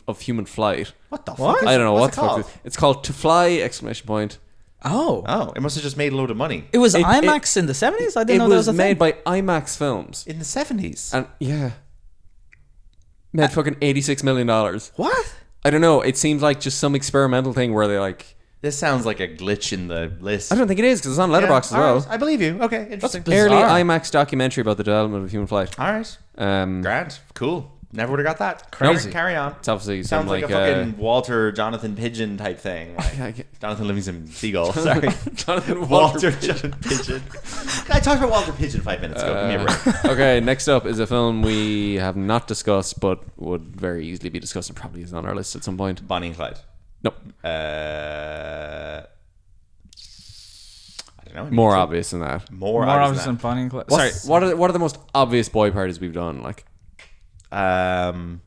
Speaker 3: flight.
Speaker 2: What the fuck?
Speaker 3: I don't know
Speaker 2: What's
Speaker 3: what the
Speaker 2: it called?
Speaker 3: fuck. It's called To Fly! Exclamation point.
Speaker 4: oh.
Speaker 2: Oh, it must have just made a load of money.
Speaker 4: It was
Speaker 3: It-
Speaker 4: IMAX in the 70s? I
Speaker 3: It
Speaker 4: didn't know that
Speaker 3: was
Speaker 4: was a
Speaker 3: made
Speaker 4: thing.
Speaker 3: by IMAX Films,
Speaker 2: In the 70s.
Speaker 3: and yeah, made fucking $86 million.
Speaker 4: What?
Speaker 3: I don't know. It seems like just some experimental thing where they like.
Speaker 2: This sounds like a glitch in the list.
Speaker 3: I don't think it is because it's on Letterboxd as well.
Speaker 2: Right. I believe you. Okay, interesting.
Speaker 3: Early IMAX documentary about the development of human flight.
Speaker 2: All right. Grand. Cool. Never would have got that.
Speaker 3: Crazy.
Speaker 2: Carry on.
Speaker 3: It's obviously
Speaker 2: Sounds like a fucking Jonathan Pigeon type thing. Like Jonathan Livingston Seagull. Sorry. Jonathan Pigeon. I talked about Walter Pigeon 5 minutes ago. Give me a break.
Speaker 3: Okay, next up is a film we have not discussed, but would very easily be discussed and probably is on our list at some point.
Speaker 2: Bonnie and Clyde.
Speaker 3: Nope.
Speaker 2: I don't know.
Speaker 3: More obvious than that.
Speaker 2: More
Speaker 4: obvious than Bonnie and Clyde.
Speaker 3: Sorry, what are the most obvious boy parties we've done? Like,
Speaker 2: the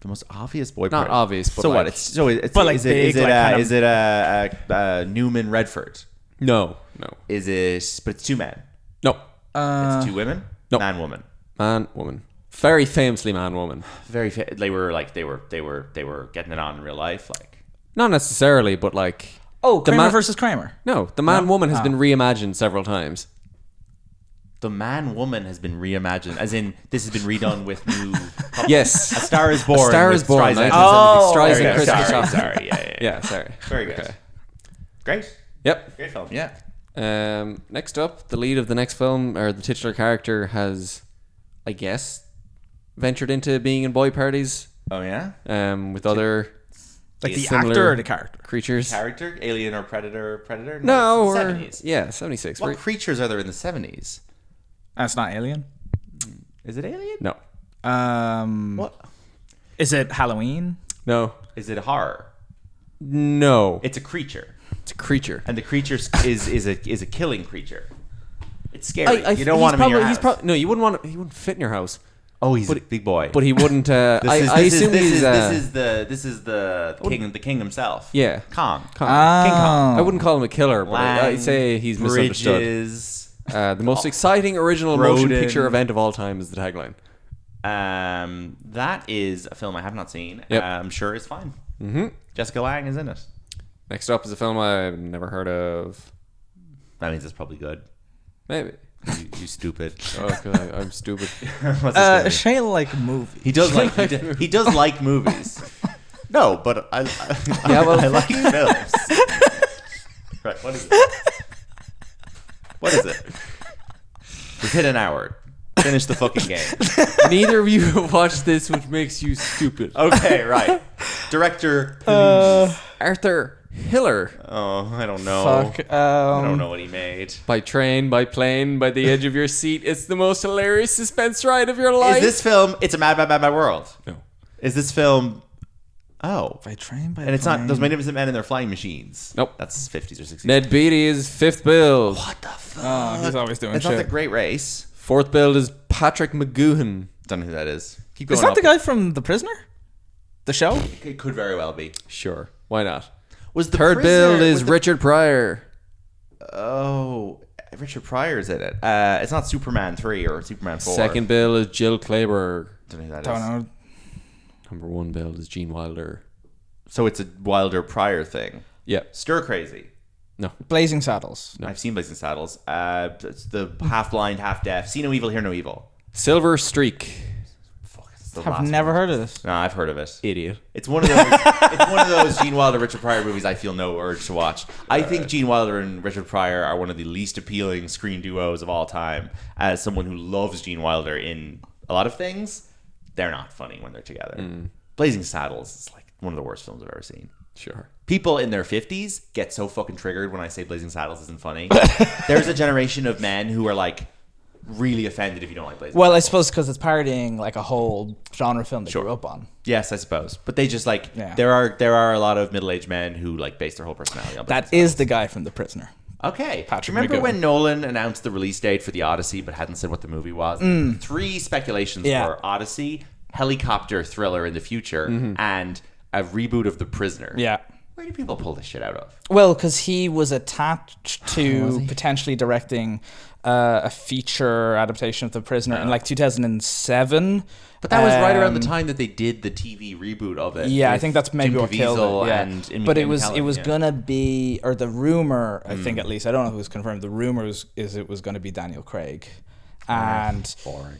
Speaker 2: most obvious boy
Speaker 3: not
Speaker 2: party.
Speaker 3: Obvious, but
Speaker 2: so
Speaker 3: like,
Speaker 2: what? It's
Speaker 4: but like
Speaker 2: is
Speaker 4: big,
Speaker 2: it
Speaker 4: like kind of-
Speaker 2: is it Newman Redford?
Speaker 3: no.
Speaker 2: Is it? But it's two men.
Speaker 3: No.
Speaker 2: It's two women.
Speaker 3: no.
Speaker 2: Man, woman.
Speaker 3: Man, woman. Very famously man, woman.
Speaker 2: Very. They were getting it on in real life. Like
Speaker 3: Not necessarily, but like.
Speaker 4: Oh,
Speaker 3: the
Speaker 4: Kramer
Speaker 3: man
Speaker 4: versus Kramer.
Speaker 3: No, the man woman has been reimagined several times.
Speaker 2: the man woman has been reimagined, as in this has been redone with new.
Speaker 3: Yes.
Speaker 2: A Star is Born.
Speaker 3: A Star
Speaker 2: with
Speaker 3: is Born.
Speaker 2: Streisand.
Speaker 3: Streisand,
Speaker 2: There we go.
Speaker 3: Chris Christoph.
Speaker 2: Sorry. Yeah.
Speaker 3: Yeah, sorry.
Speaker 2: Very good.
Speaker 3: Okay.
Speaker 2: Great.
Speaker 3: Yep.
Speaker 2: Great film. Yeah.
Speaker 3: Next up, the lead of the next film, or the titular character, has, I guess, ventured into being in boy parties.
Speaker 2: Oh yeah.
Speaker 3: With other
Speaker 4: Like the
Speaker 3: similar
Speaker 4: actor or the character?
Speaker 3: creatures.
Speaker 2: Character, Alien or Predator?
Speaker 3: No,
Speaker 2: it's the
Speaker 3: or
Speaker 2: 70s.
Speaker 3: yeah, 76.
Speaker 2: What creatures are there in the 70s?
Speaker 4: That's not Alien.
Speaker 2: Is it Alien?
Speaker 3: No,
Speaker 2: What?
Speaker 4: Is it Halloween?
Speaker 3: no,
Speaker 2: Is it horror?
Speaker 3: no.
Speaker 2: It's a creature,
Speaker 3: It's a creature.
Speaker 2: and the creature is a killing creature. It's scary. You don't want him in your house.
Speaker 3: No, you wouldn't want him. He wouldn't fit in your house.
Speaker 2: Oh, he's a big boy.
Speaker 3: But he wouldn't. I assume he's.
Speaker 2: This is the king himself.
Speaker 3: Yeah.
Speaker 2: Kong.
Speaker 3: King Kong.
Speaker 4: Oh.
Speaker 3: I wouldn't call him a killer, but I'd
Speaker 2: Lang,
Speaker 3: say he's misunderstood.
Speaker 2: Bridges.
Speaker 3: The most exciting original motion
Speaker 2: Broden.
Speaker 3: picture event of all time is the tagline.
Speaker 2: That is a film I have not seen.
Speaker 3: Yep.
Speaker 2: I'm sure it's fine. Mm-hmm. Jessica Lange is in it.
Speaker 3: Next up is a film I've never heard of.
Speaker 2: That means it's probably good.
Speaker 3: Maybe.
Speaker 2: You stupid.
Speaker 3: Oh, God, I'm stupid.
Speaker 2: What's this movie?
Speaker 4: Shane like movies.
Speaker 2: He does like he does like movies. No, but I like films. Right, what is it? What is it? We've hit an hour. Finish the fucking game.
Speaker 3: Neither of you have watched this, which makes you stupid.
Speaker 2: Okay, right. Director, please.
Speaker 3: Arthur Hiller.
Speaker 2: Oh, I don't know.
Speaker 4: Fuck.
Speaker 2: I don't know what he made.
Speaker 3: By train, by plane, by the edge of your seat. It's the most hilarious suspense ride of your life.
Speaker 2: Is this film? It's a Mad World.
Speaker 3: No.
Speaker 2: Is this film? Oh,
Speaker 4: By train, by
Speaker 2: and it's not those Magnificent Men and their flying machines.
Speaker 3: Nope.
Speaker 2: That's 50s or 60s.
Speaker 3: Ned Beatty is fifth build.
Speaker 2: What the fuck?
Speaker 4: Oh, he's always doing
Speaker 2: It's
Speaker 4: shit.
Speaker 2: not the Great Race.
Speaker 3: Fourth build is Patrick McGoohan.
Speaker 2: Don't know who that is. Keep going.
Speaker 4: Is that
Speaker 2: up.
Speaker 4: the guy from The Prisoner? The show?
Speaker 2: It could very well be.
Speaker 3: Sure. Why not?
Speaker 2: Was the
Speaker 3: Third
Speaker 2: Prisoner-
Speaker 3: build is
Speaker 2: was the-
Speaker 3: Richard Pryor.
Speaker 2: Oh, Richard Pryor's in it. It's not Superman 3 or Superman 4.
Speaker 3: Second build is Jill Clayburgh.
Speaker 2: Don't know who that
Speaker 4: Don't
Speaker 2: is.
Speaker 4: know.
Speaker 3: Number one build is Gene Wilder.
Speaker 2: So it's a Wilder Pryor thing.
Speaker 3: Yeah.
Speaker 2: Stir Crazy.
Speaker 3: No.
Speaker 4: Blazing Saddles.
Speaker 2: I've seen Blazing Saddles. It's the half blind, half deaf. See no evil, hear no evil.
Speaker 3: Silver Streak.
Speaker 2: Fuck, it's the
Speaker 4: I've
Speaker 2: last
Speaker 4: never
Speaker 2: one.
Speaker 4: heard of this.
Speaker 2: No, I've heard of it.
Speaker 3: Idiot.
Speaker 2: It's one of those. It's one of those Gene Wilder, Richard Pryor movies I feel no urge to watch. I think Gene Wilder and Richard Pryor are one of the least appealing screen duos of all time. As someone who loves Gene Wilder in a lot of things, they're not funny when they're together. Blazing Saddles is like one of the worst films I've ever seen.
Speaker 3: Sure.
Speaker 2: People in their 50s get so fucking triggered when I say Blazing Saddles isn't funny. There's a generation of men who are like really offended if you don't like Blazing
Speaker 4: Well, I
Speaker 2: Saddles.
Speaker 4: suppose because it's parodying like a whole genre film they grew up on.
Speaker 2: Yes, I suppose. But they just like
Speaker 4: Yeah.
Speaker 2: there are a lot of middle-aged men who like base their whole personality on Blazing
Speaker 4: That is the guy from The Prisoner.
Speaker 2: Okay.
Speaker 4: Patrick
Speaker 2: Remember
Speaker 4: McGoohan.
Speaker 2: when Nolan announced the release date for the Odyssey but hadn't said what the movie was? 3 speculations
Speaker 4: Yeah.
Speaker 2: were Odyssey, helicopter thriller in the future, and a reboot of The Prisoner.
Speaker 4: Yeah.
Speaker 2: Where do people pull this shit out of?
Speaker 4: Well, because he was attached to potentially directing a feature adaptation of The Prisoner in like 2007.
Speaker 2: But that was right around the time that they did the TV reboot of it.
Speaker 4: Yeah, I
Speaker 2: with
Speaker 4: think that's maybe
Speaker 2: Jim
Speaker 4: what killed
Speaker 2: Caviezel
Speaker 4: it. Yeah.
Speaker 2: And Ian
Speaker 4: But it
Speaker 2: McKellen,
Speaker 4: was
Speaker 2: yeah.
Speaker 4: gonna be, or the rumor, I think at least, I don't know if it was confirmed. The rumor is it was gonna be Daniel Craig, and
Speaker 2: boring.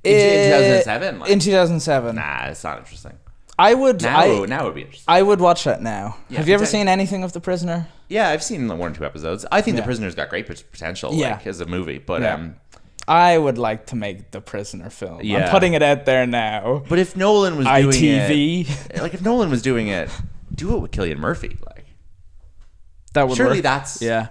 Speaker 4: in
Speaker 2: 2007? Like,
Speaker 4: In 2007,
Speaker 2: nah, it's not interesting.
Speaker 4: I would.
Speaker 5: Now it would be interesting.
Speaker 4: I would watch that now.
Speaker 5: Yeah,
Speaker 4: Have you ever seen anything of The Prisoner?
Speaker 5: Yeah, I've seen like 1 or 2 episodes. I think The Prisoner's got great potential, like as a movie. But
Speaker 4: I would like to make The Prisoner film.
Speaker 5: Yeah.
Speaker 4: I'm putting it out there now.
Speaker 5: but if Nolan was doing
Speaker 4: ITV.
Speaker 5: it, like if Nolan was doing it, do it with Cillian Murphy. Like
Speaker 4: That would
Speaker 5: surely
Speaker 4: work.
Speaker 5: that's
Speaker 4: Yeah.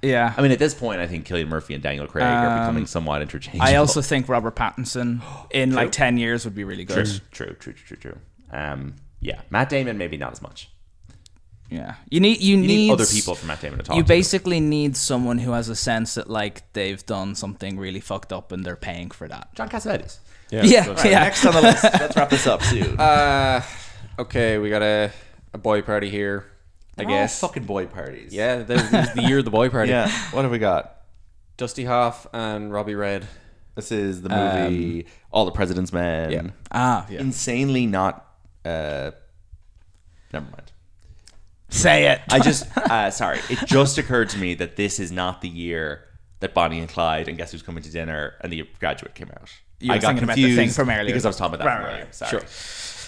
Speaker 5: I mean, at this point, I think Cillian Murphy and Daniel Craig are becoming somewhat interchangeable.
Speaker 4: I also think Robert Pattinson in like 10 years would be really good.
Speaker 5: True. Yeah, Matt Damon maybe not as much.
Speaker 4: Yeah. You need
Speaker 5: other people from Matt Damon to talk
Speaker 4: You
Speaker 5: to.
Speaker 4: basically need someone who has a sense that like they've done something really fucked up and they're paying for that.
Speaker 5: John Cassavetes.
Speaker 4: Yeah.
Speaker 5: All right, next on the list. Let's wrap this up soon.
Speaker 3: Okay, we got a boy party here, I guess.
Speaker 5: Fucking boy parties.
Speaker 3: Yeah, this is the year of the boy party.
Speaker 5: Yeah. What have we got?
Speaker 3: Dusty Hoff and Robbie Red.
Speaker 5: This is the movie All the President's Men.
Speaker 3: Yeah.
Speaker 4: Yeah.
Speaker 5: Insanely not. Never mind.
Speaker 4: Say it.
Speaker 5: I just sorry. It just occurred to me that this is not the year that Bonnie and Clyde and Guess Who's Coming to Dinner and The Graduate came out.
Speaker 4: You were
Speaker 5: I got
Speaker 4: thinking about the
Speaker 5: confused
Speaker 4: thing from earlier.
Speaker 5: because I was talking about that from
Speaker 4: Right.
Speaker 5: earlier. Sorry.
Speaker 3: Sure.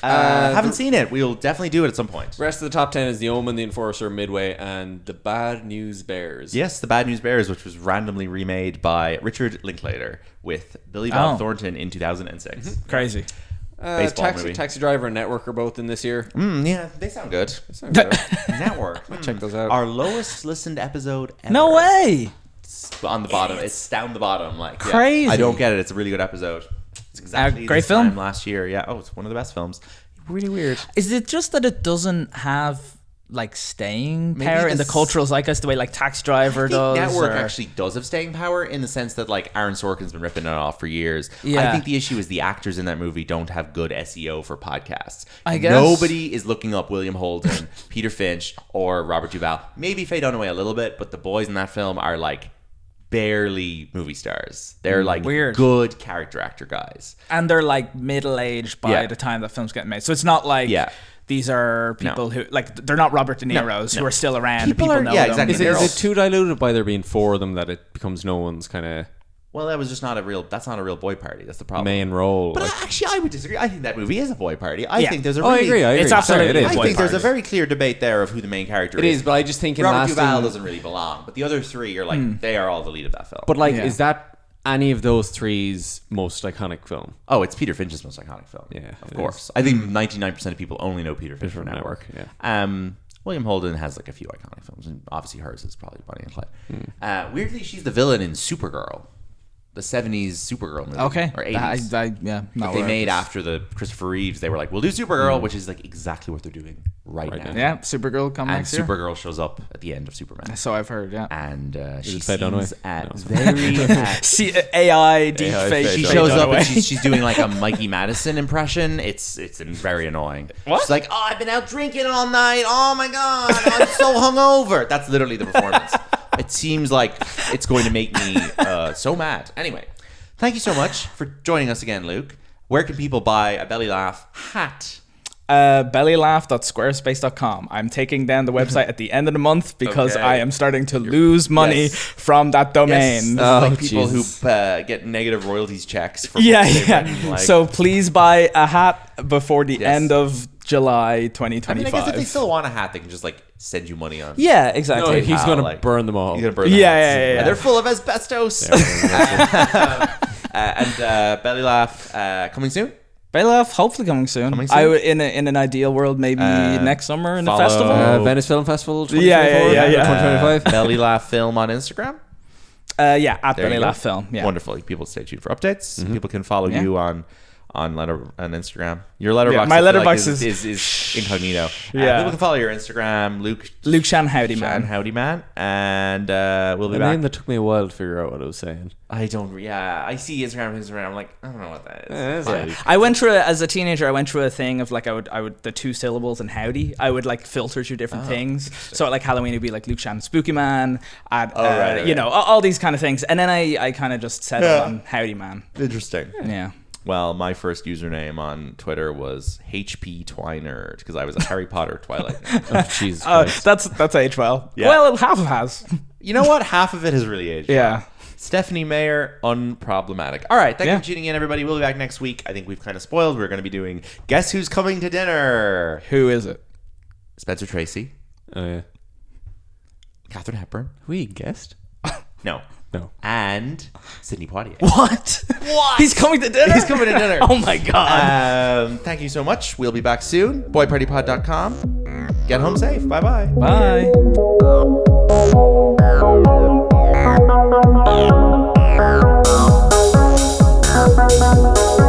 Speaker 5: Haven't seen it. We'll definitely do it at some point.
Speaker 3: Rest of the top 10 is The Omen, The Enforcer, Midway, and The Bad News Bears.
Speaker 5: Yes, The Bad News Bears, which was randomly remade by Richard Linklater with Billy Bob Thornton in 2006.
Speaker 4: Crazy.
Speaker 5: Baseball movie.
Speaker 3: Taxi Driver and Network are both in this year.
Speaker 5: Yeah, they sound good. Network.
Speaker 3: Check those out.
Speaker 5: Our lowest listened episode ever.
Speaker 4: No way.
Speaker 5: It's on the bottom. It's down the bottom. Like
Speaker 4: Crazy.
Speaker 5: I don't get it. It's a really good episode. It's exactly
Speaker 4: great
Speaker 5: this
Speaker 4: film.
Speaker 5: time last year. Yeah. Oh, it's one of the best films. Really weird.
Speaker 4: Is it just that it doesn't have like staying
Speaker 5: Maybe
Speaker 4: power in the
Speaker 5: this-
Speaker 4: cultural zeitgeist the way like Taxi Driver
Speaker 5: I think
Speaker 4: does?
Speaker 5: Network
Speaker 4: or-
Speaker 5: actually does have staying power in the sense that like Aaron Sorkin's been ripping it off for years.
Speaker 4: Yeah.
Speaker 5: I think the issue is the actors in that movie don't have good SEO for podcasts.
Speaker 4: I guess.
Speaker 5: Nobody is looking up William Holden, Peter Finch, or Robert Duvall. Maybe Faye Dunaway a little bit, but the boys in that film are like barely movie stars. They're like
Speaker 4: Weird.
Speaker 5: good character actor guys.
Speaker 4: and they're like middle aged by
Speaker 5: Yeah.
Speaker 4: the time that film's getting made. So it's not like these are people who like they're not Robert De Niro's who are still around.
Speaker 5: People
Speaker 4: People
Speaker 5: are-
Speaker 4: know
Speaker 5: yeah,
Speaker 4: them.
Speaker 5: exactly.
Speaker 3: Is
Speaker 5: They're all-
Speaker 3: it too diluted by there being 4 of them that it becomes no one's kind of
Speaker 5: Well, that was just not a real. That's not a real boy party. That's the problem.
Speaker 3: main role?
Speaker 5: But
Speaker 3: like,
Speaker 5: actually, I would disagree. I think that movie is a boy party. I
Speaker 4: Yeah.
Speaker 5: think there's a.
Speaker 3: I
Speaker 5: Really,
Speaker 3: agree.
Speaker 4: It's absolutely
Speaker 3: Sorry, it
Speaker 5: I
Speaker 3: is.
Speaker 4: boy
Speaker 5: think there's a
Speaker 4: party.
Speaker 5: very clear debate there of who the main character
Speaker 3: It
Speaker 5: is.
Speaker 3: is, but I just think in
Speaker 5: Robert
Speaker 3: lasting,
Speaker 5: Duvall doesn't really belong, but the other 3 are like they are all the lead of that film.
Speaker 3: But like,
Speaker 4: Yeah.
Speaker 3: is that any of those 3's most iconic film?
Speaker 5: oh, it's Peter Finch's most iconic film.
Speaker 3: Yeah,
Speaker 5: of
Speaker 3: it
Speaker 5: course. I think 99% of people only know Peter Finch from
Speaker 3: from
Speaker 5: Network.
Speaker 3: Network,
Speaker 5: William Holden has like a few iconic films, and obviously hers is probably Bonnie and Clyde. Weirdly, she's the villain in Supergirl, the 70s Supergirl movie.
Speaker 4: Okay.
Speaker 5: Or 80s.
Speaker 4: Not
Speaker 5: That they made after the Christopher Reeves. They were like, we'll do Supergirl, which is like exactly what they're doing right now.
Speaker 4: Yeah, Supergirl coming
Speaker 5: And
Speaker 4: next year.
Speaker 5: Supergirl shows up at the end of Superman.
Speaker 4: So I've heard. Yeah.
Speaker 5: And she
Speaker 3: it Faye Dunaway?
Speaker 5: seems at
Speaker 3: No.
Speaker 5: very...
Speaker 4: See AI deep
Speaker 3: AI
Speaker 4: fake.
Speaker 3: Faye
Speaker 5: she
Speaker 3: Dunaway.
Speaker 5: shows up and she's doing like a Mikey Madison impression. It's very annoying.
Speaker 4: What?
Speaker 5: She's like, oh, I've been out drinking all night. Oh my God, I'm so hungover. That's literally the performance. It seems like it's going to make me so mad. Anyway, thank you so much for joining us again, Luke. Where can people buy a Belly Laugh hat?
Speaker 4: Bellylaugh.squarespace.com. I'm taking down the website at the end of the month because
Speaker 5: Okay.
Speaker 4: I am starting to lose money
Speaker 5: Yes.
Speaker 4: from that domain.
Speaker 5: Yes, like people
Speaker 3: Jesus.
Speaker 5: who get negative royalties checks for
Speaker 4: Yeah,
Speaker 5: books they've
Speaker 4: yeah.
Speaker 5: written, like-
Speaker 4: So please buy a hat before the
Speaker 5: Yes.
Speaker 4: end of July
Speaker 5: I mean,
Speaker 4: 2025.
Speaker 5: I guess if they still want a hat, they can just like send you money on.
Speaker 4: Yeah,
Speaker 3: No,
Speaker 4: exactly.
Speaker 3: he's
Speaker 5: PayPal,
Speaker 3: going to
Speaker 5: like-
Speaker 3: burn them all.
Speaker 5: You're gonna burn the
Speaker 4: Yeah,
Speaker 5: hats.
Speaker 4: yeah, yeah.
Speaker 5: They're full of asbestos. And Belly Laugh coming soon.
Speaker 4: Bailoff, hopefully coming soon.
Speaker 5: Coming soon?
Speaker 4: I would in an ideal world, maybe next summer in the
Speaker 5: follow-
Speaker 4: festival.
Speaker 3: Venice Film Festival 2024,
Speaker 4: Yeah, yeah, yeah.
Speaker 3: 2025.
Speaker 5: Belly Laugh Film on Instagram.
Speaker 4: Yeah, at
Speaker 5: There you
Speaker 4: Belly
Speaker 5: go.
Speaker 4: Laugh Film. Yeah.
Speaker 5: Wonderful. People stay tuned for updates.
Speaker 3: Mm-hmm.
Speaker 5: People can follow
Speaker 4: Yeah.
Speaker 5: you on Instagram. Your letterbox.
Speaker 4: my
Speaker 5: I feel like,
Speaker 4: letterbox
Speaker 5: is incognito.
Speaker 4: Yeah.
Speaker 5: People can follow your Instagram, Luke
Speaker 4: Shan Howdy
Speaker 5: Shan
Speaker 4: Man.
Speaker 5: Howdy Man, and we'll be
Speaker 3: A
Speaker 5: back.
Speaker 3: name that took me a while to figure out what I was saying.
Speaker 5: I don't. Yeah, I see Instagram. I'm like, I don't know what that is. Fine.
Speaker 4: I went through as a teenager. I went through a thing of like I would the 2 syllables and howdy. I would like filter through different things. So at like Halloween it'd be like Luke Shan Spooky Man. At
Speaker 5: right.
Speaker 4: you know all these kind of things. And then I kind of just settled on Howdy Man.
Speaker 5: Interesting.
Speaker 4: Yeah.
Speaker 5: Well, my first username on Twitter was HP Twinerd because I was a Harry Potter Twilight nerd.
Speaker 3: Oh, Jesus Christ.
Speaker 4: That's aged well.
Speaker 5: Yeah.
Speaker 4: Well, half of has.
Speaker 5: You know what? Half of it has really aged.
Speaker 4: Yeah.
Speaker 5: Stephanie Mayer, unproblematic. All right, thank you
Speaker 4: Yeah.
Speaker 5: for tuning in, everybody. We'll be back next week. I think we've kind of spoiled. We're going to be doing Guess Who's Coming to Dinner?
Speaker 3: Who is it?
Speaker 5: Spencer Tracy,
Speaker 3: Oh yeah.
Speaker 5: Katharine Hepburn.
Speaker 3: We guessed.
Speaker 5: No.
Speaker 3: No.
Speaker 5: And Sidney Poitier.
Speaker 4: What? He's coming to dinner?
Speaker 5: He's coming to dinner.
Speaker 4: Oh my god.
Speaker 5: Thank you so much. We'll be back soon. BoyPartyPod.com. Get home safe. Bye-bye.
Speaker 4: Bye.
Speaker 6: Bye.